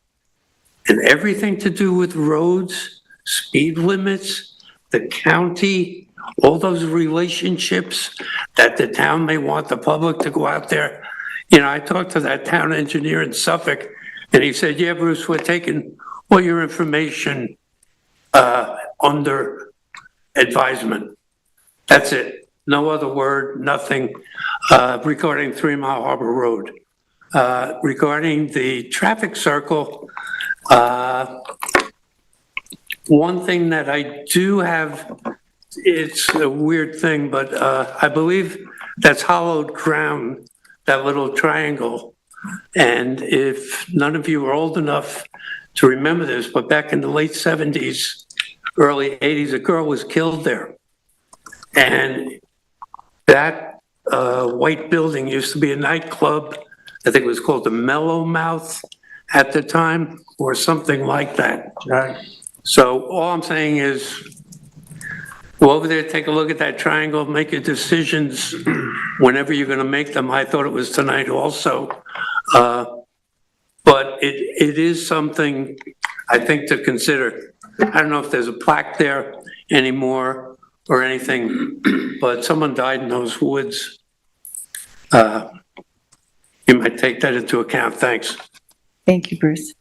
And everything to do with roads, speed limits, the county, all those relationships that the town may want the public to go out there. You know, I talked to that town engineer in Suffolk, and he said, yeah, Bruce, we're taking all your information under advisement. That's it. No other word, nothing. Regarding 3 Mile Harbor Road. Regarding the traffic circle, one thing that I do have, it's a weird thing, but I believe that's hollowed ground, that little triangle. And if none of you are old enough to remember this, but back in the late 70s, early 80s, a girl was killed there. And that white building used to be a nightclub. I think it was called the Mellow Mouth at the time, or something like that. Right. So all I'm saying is, go over there, take a look at that triangle, make your decisions whenever you're going to make them. I thought it was tonight also. But it is something I think to consider. I don't know if there's a plaque there anymore or anything, but someone died in those woods. You might take that into account. Thanks. Thank you, Bruce.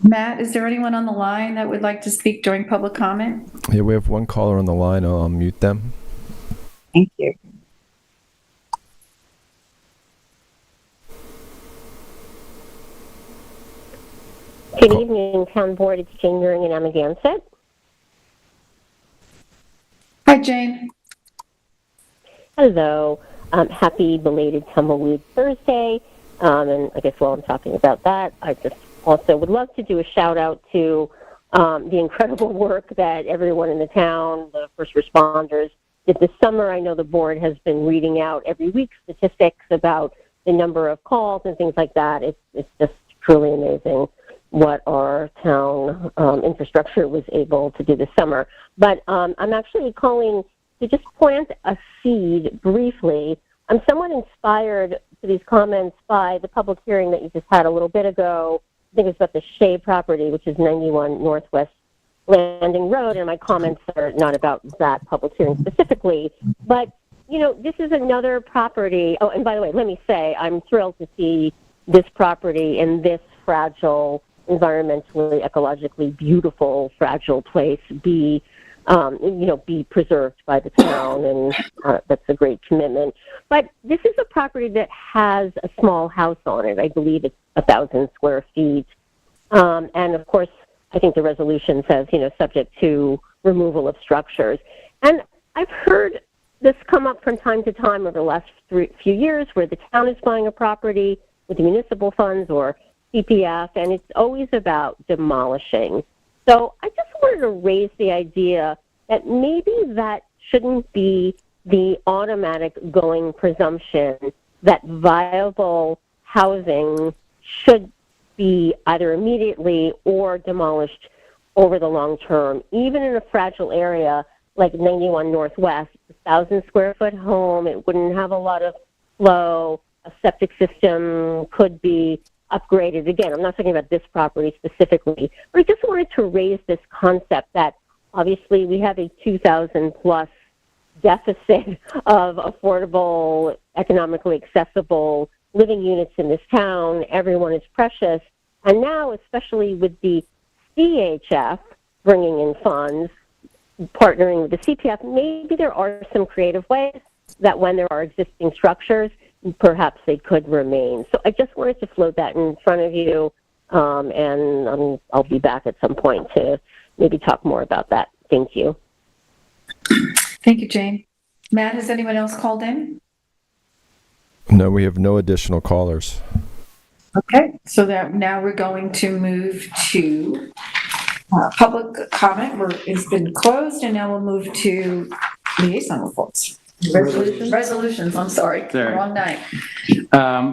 Matt, is there anyone on the line that would like to speak during public comment? Yeah, we have one caller on the line. I'll unmute them. Thank you. Good evening, Town Board. It's Jane Uring and Amagansett. Hi, Jane. Hello. Happy belated Tumbleweed Thursday. And I guess while I'm talking about that, I just also would love to do a shout out to the incredible work that everyone in the town, the first responders, did this summer. I know the board has been reading out every week statistics about the number of calls and things like that. It's just truly amazing what our town infrastructure was able to do this summer. But I'm actually calling to just plant a seed briefly. I'm somewhat inspired for these comments by the public hearing that you just had a little bit ago. I think it's about the Shea property, which is 91 Northwest Landing Road, and my comments are not about that public hearing specifically. But, you know, this is another property. Oh, and by the way, let me say, I'm thrilled to see this property in this fragile, environmentally, ecologically beautiful, fragile place be preserved by the town, and that's a great commitment. But this is a property that has a small house on it. I believe it's 1,000 square feet. And of course, I think the resolution says, subject to removal of structures. And I've heard this come up from time to time over the last few years where the town is buying a property with municipal funds or CPF, and it's always about demolishing. So I just wanted to raise the idea that maybe that shouldn't be the automatic going presumption that viable housing should be either immediately or demolished over the long term, even in a fragile area like 91 Northwest, 1,000 square foot home. It wouldn't have a lot of flow. A septic system could be upgraded. Again, I'm not talking about this property specifically, but I just wanted to raise this concept that obviously we have a 2,000 plus deficit of affordable, economically accessible living units in this town. Everyone is precious. And now, especially with the CHF bringing in funds, partnering with the CPF, maybe there are some creative ways that when there are existing structures, perhaps they could remain. So I just wanted to float that in front of you, and I'll be back at some point to maybe talk more about that. Thank you. Thank you, Jane. Matt, has anyone else called in? No, we have no additional callers. Okay, so that now we're going to move to public comment, where it's been closed, and now we'll move to liaison reports. Resolutions, I'm sorry, Sorry. wrong night.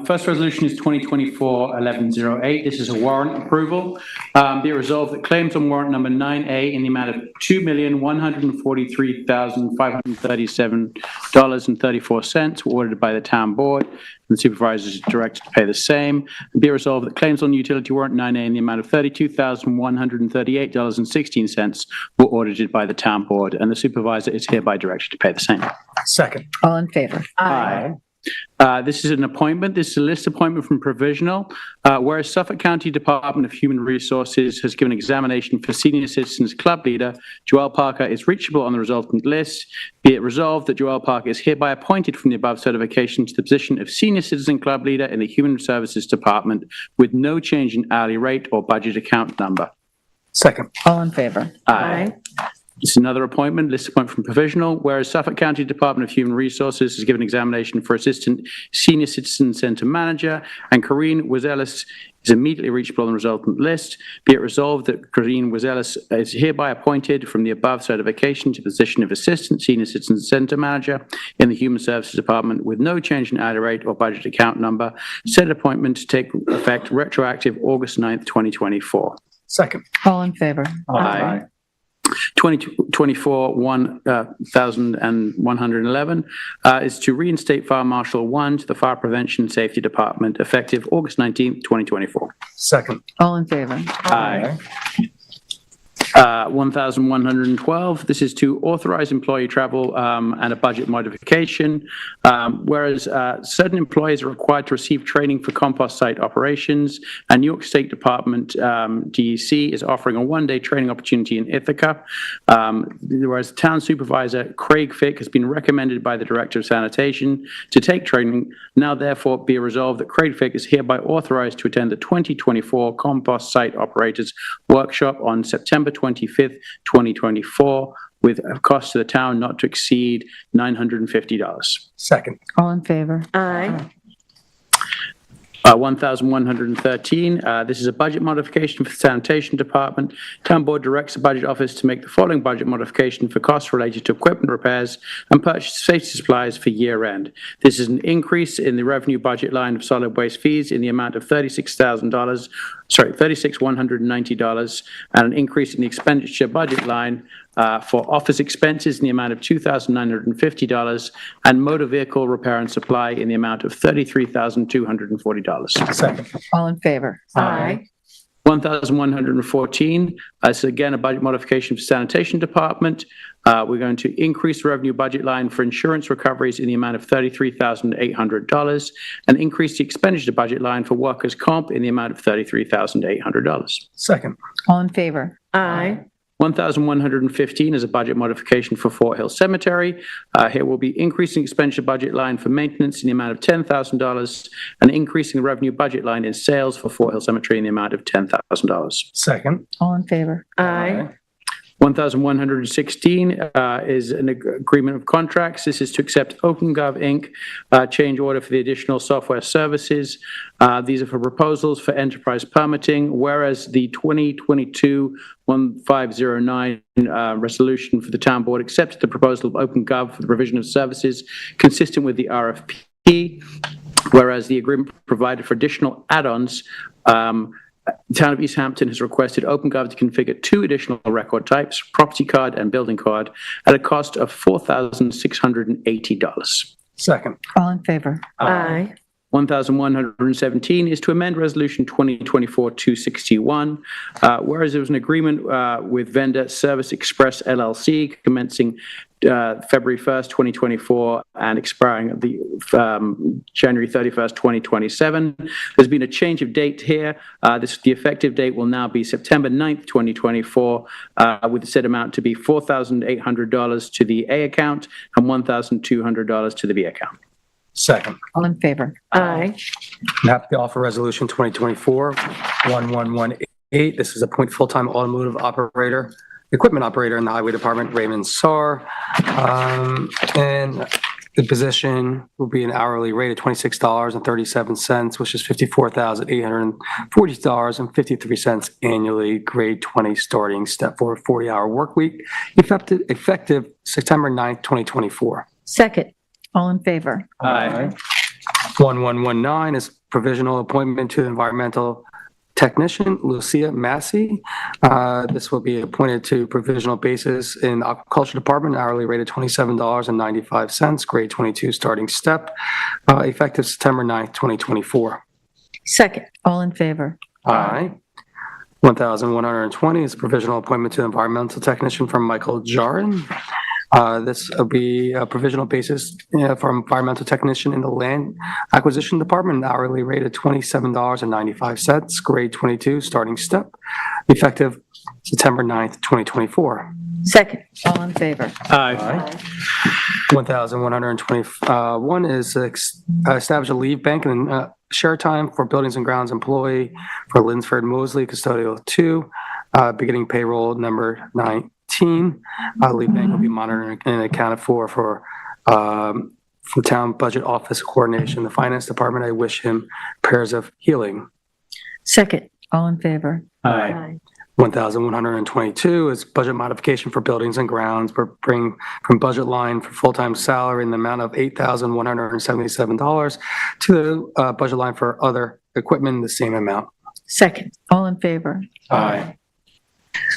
First resolution is 2024-1108. This is a warrant approval. Be it resolved that claims on warrant number 9A in the amount of $2,143,537.34 were ordered by the town board, and the supervisors are directed to pay the same. Be it resolved that claims on utility warrant 9A in the amount of $32,138.16 were audited by the town board, and the supervisor is hereby directed to pay the same. Second. All in favor? Aye. This is an appointment. This is a list appointment from provisional. Whereas Suffolk County Department of Human Resources has given examination for senior citizens club leader, Joelle Parker is reachable on the resultant list. Be it resolved that Joelle Parker is hereby appointed from the above certification to the position of senior citizen club leader in the Human Services Department with no change in hourly rate or budget account number. Second. All in favor? Aye. This is another appointment, list appointment from provisional, whereas Suffolk County Department of Human Resources has given examination for Assistant Senior Citizen Center Manager, and Corrine Wazelis is immediately reachable on the resultant list. Be it resolved that Corrine Wazelis is hereby appointed from the above certification to the position of Assistant Senior Citizen Center Manager in the Human Services Department with no change in hourly rate or budget account number. Said appointment to take effect retroactive August 9th, 2024. Second. All in favor? Aye. 2024-1111 is to reinstate Fire Marshal 1 to the Fire Prevention and Safety Department effective August 19th, 2024. Second. All in favor? Aye. 1112, this is to authorize employee travel and a budget modification. Whereas certain employees are required to receive training for compost site operations, and New York State Department DEC is offering a one-day training opportunity in Ithaca. Whereas town supervisor Craig Fick has been recommended by the Director of Sanitation to take training. Now therefore be resolved that Craig Fick is hereby authorized to attend the 2024 compost site operators workshop on September 25th, 2024, with a cost to the town not to exceed $950. Second. All in favor? Aye. 1113, this is a budget modification for the Sanitation Department. Town Board directs the Budget Office to make the following budget modification for costs related to equipment repairs and purchase of safety supplies for year end. This is an increase in the revenue budget line of solid waste fees in the amount of $36,190, and an increase in the expenditure budget line for office expenses in the amount of $2,950, and motor vehicle repair and supply in the amount of $33,240. Second. All in favor? Aye. 1114, this is again a budget modification for Sanitation Department. We're going to increase the revenue budget line for insurance recoveries in the amount of $33,800, and increase the expenditure budget line for workers' comp in the amount of $33,800. Second. All in favor? Aye. 1115 is a budget modification for Fort Hill Cemetery. Here we'll be increasing expenditure budget line for maintenance in the amount of $10,000, and increasing the revenue budget line in sales for Fort Hill Cemetery in the amount of $10,000. Second. All in favor? Aye. 1116 is an agreement of contracts. This is to accept OpenGov Inc. Change order for the additional software services. These are for proposals for enterprise permitting, whereas the 2022-1509 resolution for the town board accepted the proposal of OpenGov for the provision of services consistent with the RFP, whereas the agreement provided for additional add-ons The Town of East Hampton has requested OpenGov to configure 2 additional record types, property card and building card, at a cost of $4,680. Second. All in favor? Aye. 1,117 is to amend Resolution 2024-261, whereas there was an agreement with vendor Service Express LLC commencing February 1st, 2024, and expiring the January 31st, 2027. There's been a change of date here. The effective date will now be September 9th, 2024, with the said amount to be $4,800 to the A account and $1,200 to the B account. Second. All in favor? Aye. I'm happy to offer Resolution 2024-1118. This is appoint full-time automotive operator, equipment operator in the Highway Department, Raymond Sarr. And the position will be an hourly rate of $26.37, which is $54,840.53 annually, grade 20, starting step for a 40-hour work week, effective September 9th, 2024. Second. All in favor? Aye. 1119 is provisional appointment to environmental technician Lucia Massey. This will be appointed to provisional basis in Aquaculture Department, hourly rate of $27.95, grade 22, starting step, effective September 9th, 2024. Second. All in favor? Aye. 1120 is provisional appointment to environmental technician from Michael Jarin. This will be a provisional basis for environmental technician in the Land Acquisition Department, an hourly rate of $27.95, grade 22, starting step, effective September 9th, 2024. Second. All in favor? Aye. 1121 is establish a leave bank and share time for buildings and grounds employee for Linsford Mosley, custodial 2, beginning payroll number 19. Leave bank will be monitored and accounted for town budget office coordination. The finance department, I wish him prayers of healing. Second. All in favor? Aye. 1122 is budget modification for buildings and grounds. We're bringing from budget line for full-time salary in the amount of $8,177 to the budget line for other equipment in the same amount. Second. All in favor? Aye.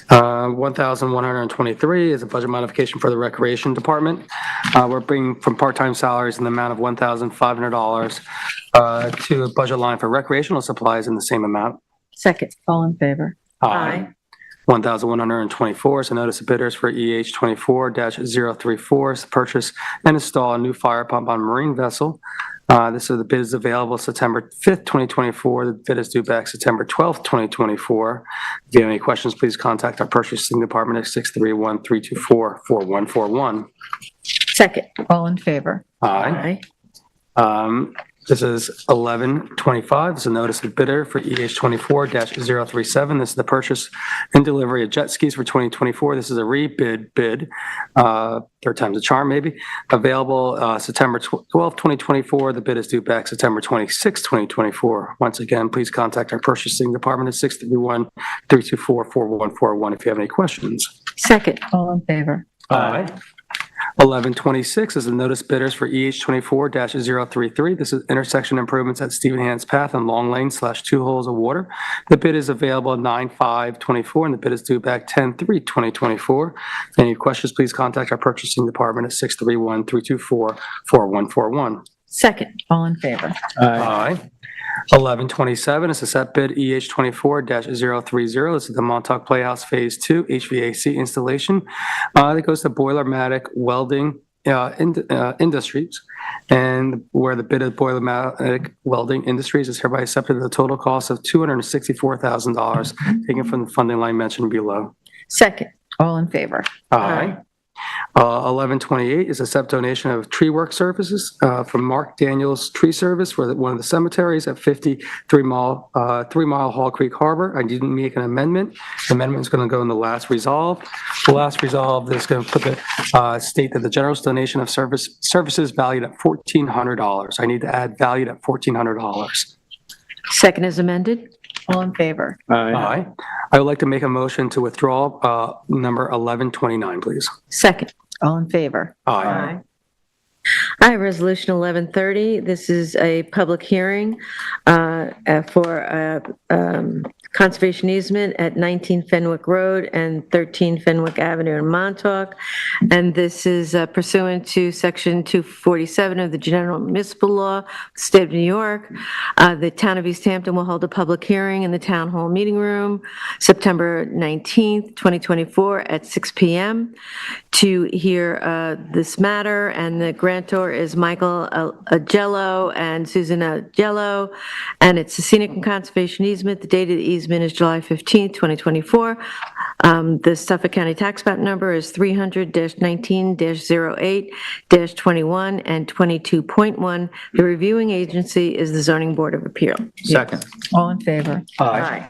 1123 is a budget modification for the Recreation Department. We're bringing from part-time salaries in the amount of $1,500 to a budget line for recreational supplies in the same amount. Second. All in favor? Aye. 1124 is a notice of bidders for EH 24-034 is to purchase and install a new fire pump on a marine vessel. This is the bid is available September 5th, 2024. The bid is due back September 12th, 2024. If you have any questions, please contact our purchasing department at 631-324-4141. Second. All in favor? Aye. This is 1125. It's a notice of bidder for EH 24-037. This is the purchase and delivery of jet skis for 2024. This is a rebid bid, third time's a charm maybe. Available September 12th, 2024. The bid is due back September 26th, 2024. Once again, please contact our purchasing department at 631-324-4141 if you have any questions. Second. All in favor? Aye. 1126 is the notice bidders for EH 24-033. This is intersection improvements at Stephen Hans Path and Long Lane / 2 holes of water. The bid is available 9/5/24 and the bid is due back 10/3/2024. Any questions, please contact our purchasing department at 631-324-4141. Second. All in favor? Aye. 1127 is a set bid EH 24-030. This is the Montauk Playhouse Phase 2 HVAC installation. That goes to Boilermatic Welding Industries, and where the bid of Boilermatic Welding Industries is hereby accepted at a total cost of $264,000, taken from the funding line mentioned below. Second. All in favor? Aye. 1128 is a SEP donation of tree work services from Mark Daniels Tree Service for one of the cemeteries at 53 Mile Hall Creek Harbor. I didn't make an amendment. The amendment is going to go in the last resolve. The last resolve is going to put the state that the generous donation of services valued at $1,400. I need to add valued at $1,400. Second is amended. All in favor? Aye. I would like to make a motion to withdraw number 1129, please. Second. All in favor? Aye. Aye, Resolution 1130. This is a public hearing for conservation easement at 19 Fenwick Road and 13 Fenwick Avenue in Montauk. And this is pursuant to Section 247 of the General Municipal Law, of the State of New York. The Town of East Hampton will hold a public hearing in the Town Hall Meeting Room, September 19th, 2024, at 6 p.m. to hear this matter, and the grantor is Michael Agello and Susan Agello, and it's a scenic and conservation easement. The date of the easement is July 15th, 2024. The Suffolk County tax map number is 300-19-08-21 and 22.1. The reviewing agency is the Zoning Board of Appeal. Second. All in favor? Aye.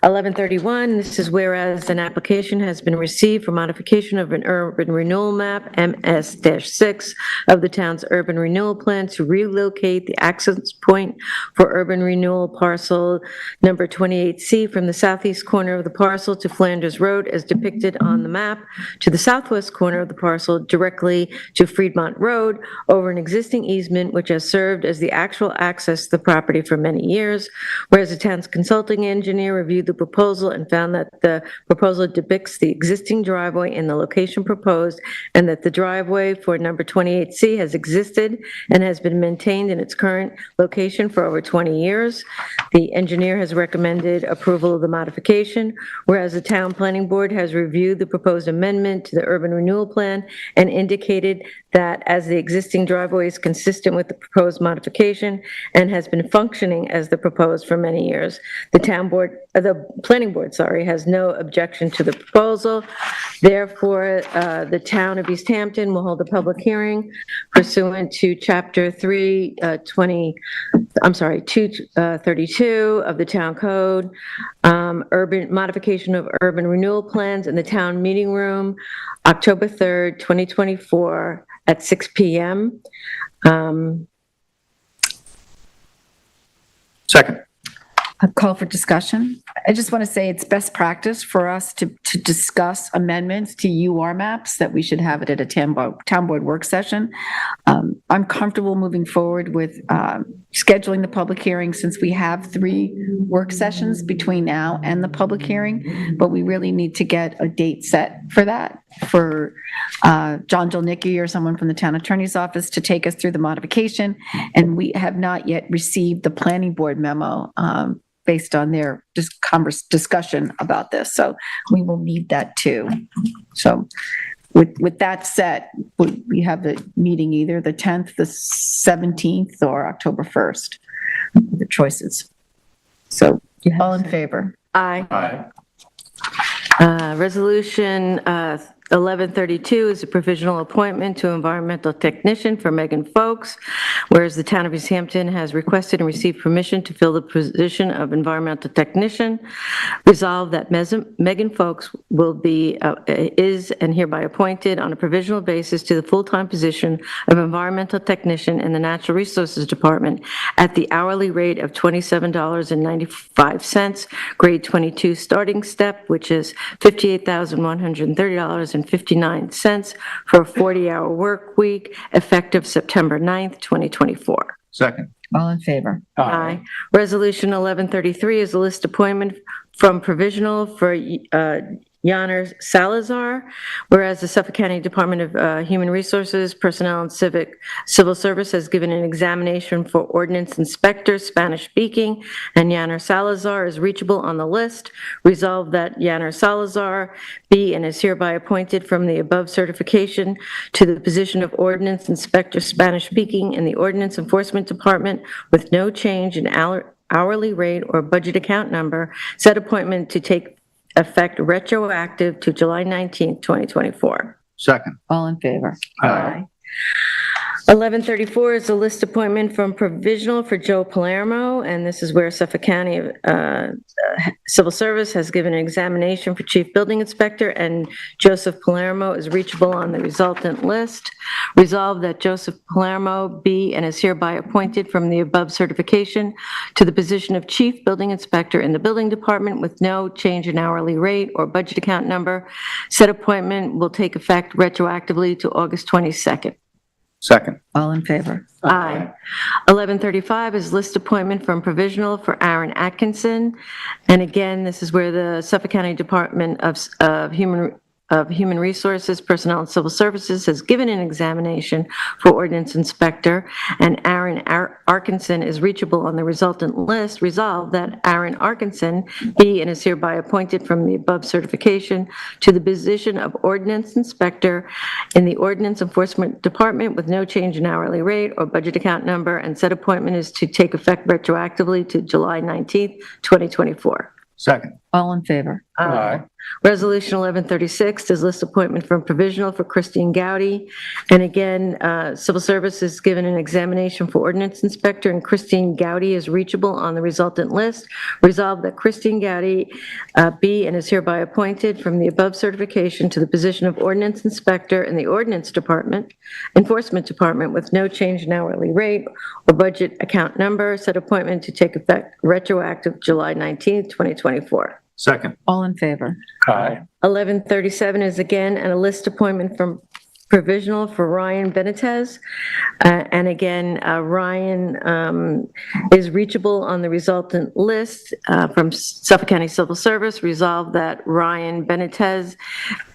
1131, this is whereas an application has been received for modification of an urban renewal map, MS-6, of the town's urban renewal plan to relocate the access point for urban renewal parcel number 28C from the southeast corner of the parcel to Flanders Road as depicted on the map, to the southwest corner of the parcel directly to Fremont Road over an existing easement which has served as the actual access to the property for many years, whereas the town's consulting engineer reviewed the proposal and found that the proposal depicts the existing driveway in the location proposed, and that the driveway for number 28C has existed and has been maintained in its current location for over 20 years. The engineer has recommended approval of the modification, whereas the town planning board has reviewed the proposed amendment to the urban renewal plan and indicated that as the existing driveway is consistent with the proposed modification and has been functioning as the proposed for many years, the planning board, has no objection to the proposal. Therefore, the town of East Hampton will hold a public hearing pursuant to Chapter 232 of the Town Code, urban modification of urban renewal plans in the town meeting room, October 3rd, 2024, at 6 p.m. Second. A call for discussion. I just want to say it's best practice for us to discuss amendments to UR maps, that we should have it at a town board work session. I'm comfortable moving forward with scheduling the public hearing, since we have 3 work sessions between now and the public hearing, but we really need to get a date set for that, for John Jolnicki or someone from the town attorney's office to take us through the modification. And we have not yet received the planning board memo based on their discussion about this. So we will need that too. So with that said, we have the meeting either the 10th, the 17th, or October 1st, the choices. So all in favor? Aye. Aye. Resolution 1132 is a provisional appointment to environmental technician for Megan Folks, whereas the town of East Hampton has requested and received permission to fill the position of environmental technician. Resolved that Megan Folks is and hereby appointed on a provisional basis to the full-time position of environmental technician in the Natural Resources Department at the hourly rate of $27.95, grade 22 starting step, which is $58,130.59 for a 40-hour work week, effective September 9th, 2024. Second. All in favor? Aye. Resolution 1133 is a list appointment from provisional for Yaner Salazar, whereas the Suffolk County Department of Human Resources, Personnel and Civil Service has given an examination for ordinance inspector, Spanish speaking, and Yaner Salazar is reachable on the list. Resolved that Yaner Salazar be and is hereby appointed from the above certification to the position of ordinance inspector, Spanish speaking, in the Ordinance Enforcement Department with no change in hourly rate or budget account number. Said appointment to take effect retroactive to July 19th, 2024. Second. All in favor? Aye. 1134 is a list appointment from provisional for Joe Palermo, and this is where Suffolk County Civil Service has given an examination for Chief Building Inspector, and Joseph Palermo is reachable on the resultant list. Resolved that Joseph Palermo be and is hereby appointed from the above certification to the position of Chief Building Inspector in the Building Department with no change in hourly rate or budget account number. Said appointment will take effect retroactively to August 22nd. Second. All in favor? Aye. 1135 is list appointment from provisional for Aaron Atkinson. And again, this is where the Suffolk County Department of Human Resources, Personnel and Civil Services has given an examination for ordinance inspector, and Aaron Arkinson is reachable on the resultant list. Resolved that Aaron Arkinson be and is hereby appointed from the above certification to the position of ordinance inspector in the Ordinance Enforcement Department with no change in hourly rate or budget account number, and said appointment is to take effect retroactively to July 19th, 2024. Second. All in favor? Aye. Resolution 1136 is list appointment from provisional for Christine Gowdy. And again, Civil Service is given an examination for ordinance inspector, and Christine Gowdy is reachable on the resultant list. Resolved that Christine Gowdy be and is hereby appointed from the above certification to the position of ordinance inspector in the Ordinance Department, Enforcement Department, with no change in hourly rate or budget account number. Said appointment to take effect retroactive July 19th, 2024. Second. All in favor? Aye. 1137 is again a list appointment from provisional for Ryan Benitez. And again, Ryan is reachable on the resultant list from Suffolk County Civil Service. Resolved that Ryan Benitez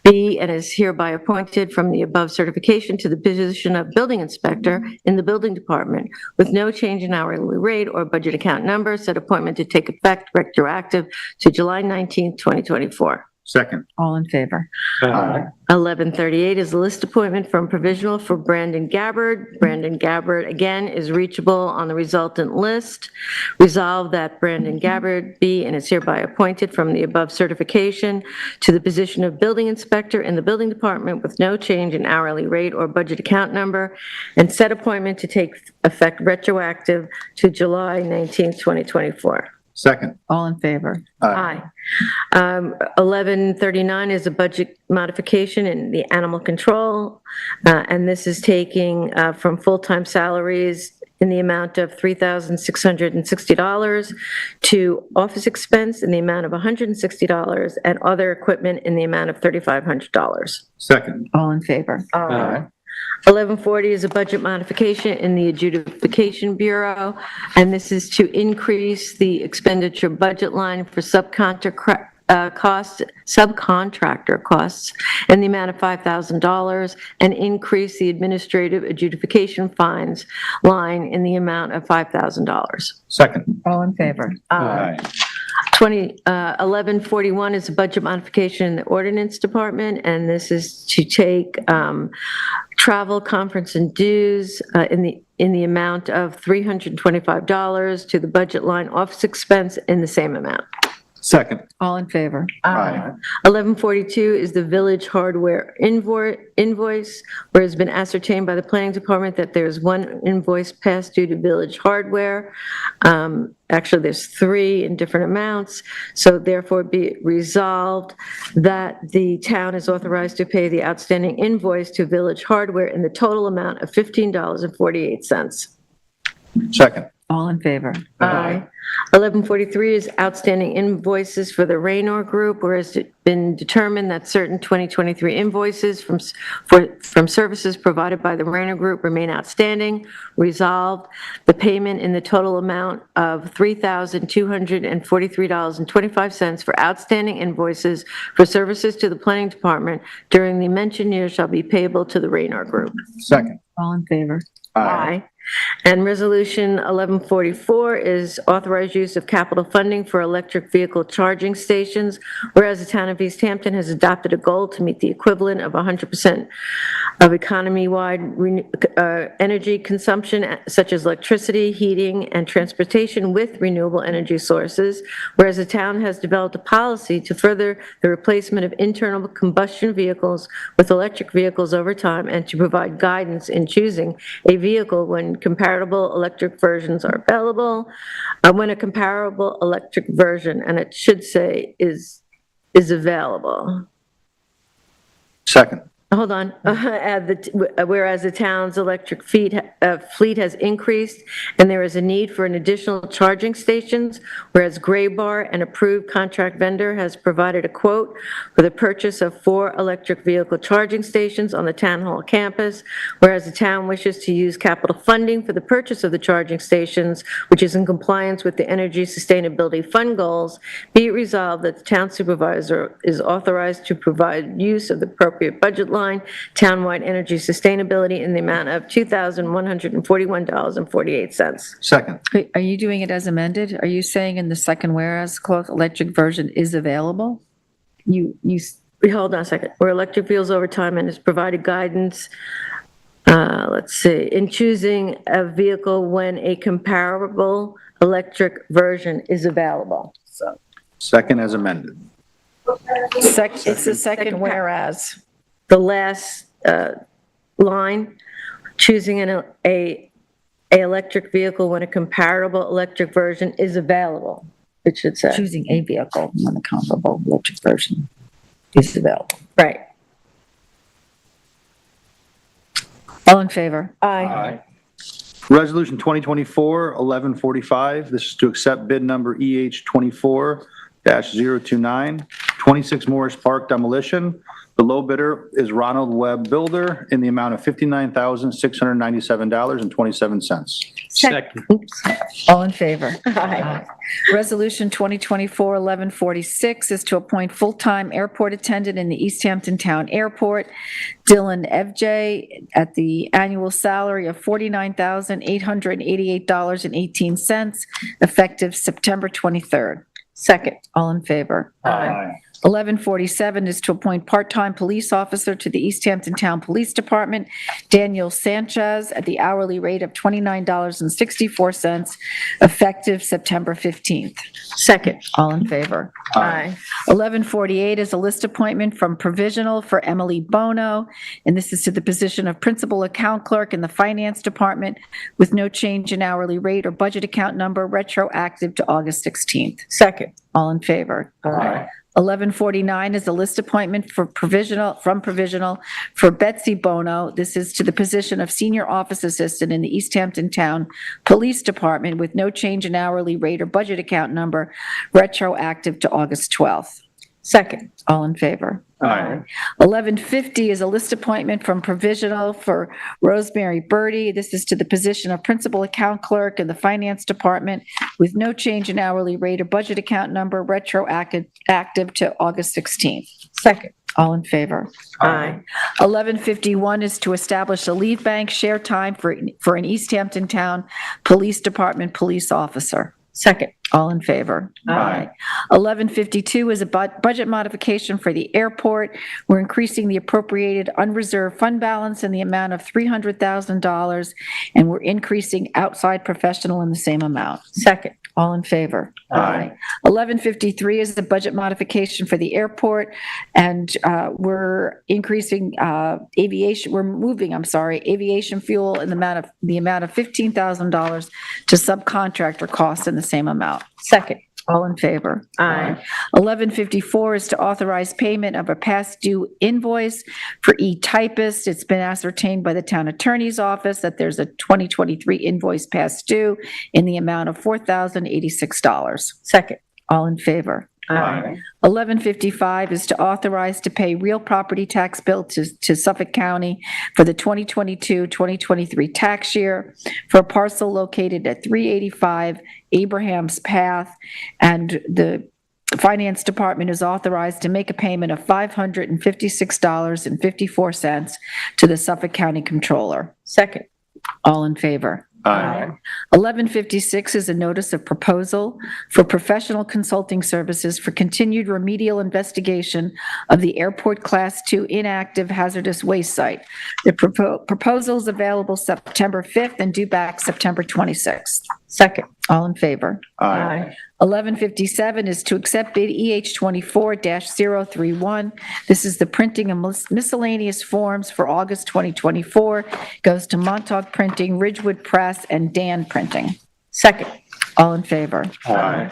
be and is hereby appointed from the above certification to the position of building inspector in the building department with no change in hourly rate or budget account number. Said appointment to take effect retroactive to July 19th, 2024. Second. All in favor? Aye. 1138 is a list appointment from provisional for Brandon Gabbard. Brandon Gabbard, again, is reachable on the resultant list. Resolved that Brandon Gabbard be and is hereby appointed from the above certification to the position of building inspector in the building department with no change in hourly rate or budget account number, and said appointment to take effect retroactive to July 19th, 2024. Second. All in favor? Aye. 1139 is a budget modification in the animal control, and this is taking from full-time salaries in the amount of $3,660 to office expense in the amount of $160 and other equipment in the amount of $3,500. Second. All in favor? Aye. 1140 is a budget modification in the Adjudication Bureau, and this is to increase the expenditure budget line for subcontractor costs in the amount of $5,000 and increase the administrative adjudication fines line in the amount of $5,000. Second. All in favor? Aye. 1141 is a budget modification in the Ordinance Department, and this is to take travel, conference, and dues in the amount of $325 to the budget line office expense in the same amount. Second. All in favor? Aye. 1142 is the village hardware invoice, where it's been ascertained by the planning department that there's one invoice past due to village hardware. Actually, there's three in different amounts, so therefore be it resolved that the town is authorized to pay the outstanding invoice to village hardware in the total amount of $15.48. Second. All in favor? Aye. 1143 is outstanding invoices for the Raynor Group, whereas it's been determined that certain 2023 invoices from services provided by the Raynor Group remain outstanding. Resolved, the payment in the total amount of $3,243.25 for outstanding invoices for services to the Planning Department during the mentioned year shall be payable to the Raynor Group. Second. All in favor? Aye. And Resolution 1144 is authorized use of capital funding for electric vehicle charging stations, whereas the town of East Hampton has adopted a goal to meet the equivalent of 100% of economy-wide energy consumption, such as electricity, heating, and transportation with renewable energy sources, whereas the town has developed a policy to further the replacement of internal combustion vehicles with electric vehicles over time, and to provide guidance in choosing a vehicle when comparable electric versions are available, when a comparable electric version, and it should say is available. Second. Hold on. Whereas the town's electric fleet has increased and there is a need for an additional charging stations, whereas Gray Bar, an approved contract vendor, has provided a quote for the purchase of 4 electric vehicle charging stations on the Town Hall campus, whereas the town wishes to use capital funding for the purchase of the charging stations, which is in compliance with the Energy Sustainability Fund goals, be it resolved that the town supervisor is authorized to provide use of the appropriate budget line, townwide energy sustainability, in the amount of $2,141.48. Second. Are you doing it as amended? Are you saying in the second whereas clause, electric version is available? Hold on a second. Where electric vehicles over time and has provided guidance, let's see, in choosing a vehicle when a comparable electric version is available. So. Second as amended. It's the second whereas. The last line, choosing a electric vehicle when a comparable electric version is available, it should say. Choosing a vehicle when a comparable electric version is available. Right. All in favor? Aye. Resolution 2024-1145. This is to accept bid number EH24-029, 26 Morris Park demolition. The low bidder is Ronald Webb Builder in the amount of $59,697.27. Second. All in favor? Aye. Resolution 2024-1146 is to appoint full-time airport attendant in the East Hampton Town Airport, Dylan FJ, at the annual salary of $49,888.18, effective September 23rd. Second. All in favor? Aye. 1147 is to appoint part-time police officer to the East Hampton Town Police Department, Daniel Sanchez, at the hourly rate of $29.64, effective September 15th. Second. All in favor? Aye. 1148 is a list appointment from provisional for Emily Bono, and this is to the position of principal account clerk in the Finance Department with no change in hourly rate or budget account number, retroactive to August 16th. Second. All in favor? Aye. 1149 is a list appointment from provisional for Betsy Bono. This is to the position of senior office assistant in the East Hampton Town Police Department with no change in hourly rate or budget account number, retroactive to August 12th. Second. All in favor? Aye. 1150 is a list appointment from provisional for Rosemary Birdie. This is to the position of principal account clerk in the Finance Department with no change in hourly rate or budget account number, retroactive to August 16th. Second. All in favor? Aye. 1151 is to establish a leave bank share time for an East Hampton Town Police Department police officer. Second. All in favor? Aye. 1152 is a budget modification for the airport. We're increasing the appropriated unreserved fund balance in the amount of $300,000, and we're increasing outside professional in the same amount. Second. All in favor? Aye. 1153 is the budget modification for the airport, and we're increasing aviation fuel in the amount of $15,000 to subcontractor costs in the same amount. Second. All in favor? Aye. 1154 is to authorize payment of a past due invoice for e-typist. It's been ascertained by the town attorney's office that there's a 2023 invoice past due in the amount of $4,086. Second. All in favor? Aye. 1155 is to authorize to pay real property tax bill to Suffolk County for the 2022-2023 tax year for a parcel located at 385 Abraham's Path, and the Finance Department is authorized to make a payment of $556.54 to the Suffolk County Controller. Second. All in favor? Aye. 1156 is a notice of proposal for professional consulting services for continued remedial investigation of the Airport Class 2 inactive hazardous waste site. The proposal is available September 5th and due back September 26th. Second. All in favor? Aye. 1157 is to accept bid EH24-031. This is the printing of miscellaneous forms for August 2024. Goes to Montauk Printing, Ridgewood Press, and Dan Printing. Second. All in favor? Aye.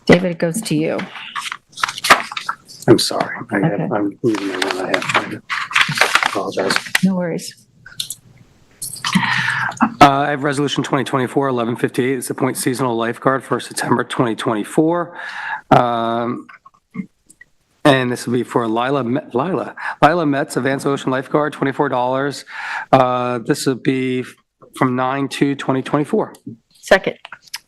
David, it goes to you. I'm sorry. I'm losing my one I have. apologize. No worries. I have Resolution 2024-1158. It's appoint seasonal lifeguard for September 2024. And this will be for Lila Metz, Advanced Ocean Lifeguard, $24. This will be from 9/2/2024. Second.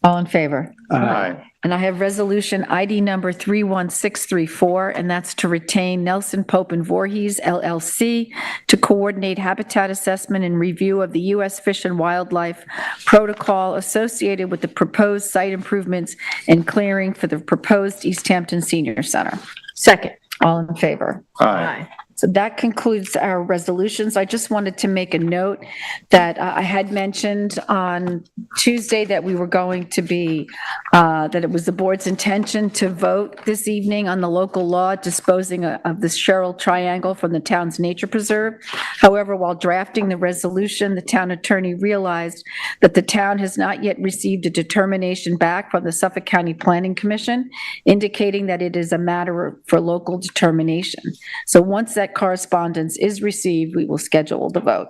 All in favor? Aye. And I have resolution ID number 31634, and that's to retain Nelson Pope and Voorhees LLC to coordinate habitat assessment and review of the U.S. Fish and Wildlife Protocol associated with the proposed site improvements and clearing for the proposed East Hampton Senior Center. Second. All in favor? Aye. So that concludes our resolutions. I just wanted to make a note that I had mentioned on Tuesday that we were going to be, that it was the board's intention to vote this evening on the local law disposing of the Sherrill Triangle from the town's nature preserve. However, while drafting the resolution, the town attorney realized that the town has not yet received a determination back from the Suffolk County Planning Commission, indicating that it is a matter for local determination. So once that correspondence is received, we will schedule the vote.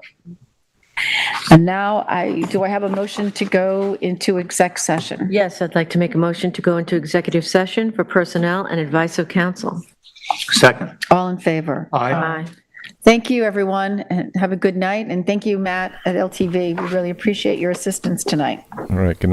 And now do I have a motion to go into exec session? Yes, I'd like to make a motion to go into executive session for personnel and advice of counsel. Second. All in favor? Aye. Thank you, everyone, and have a good night. And thank you, Matt, at LTV. We really appreciate your assistance tonight. All right, good night.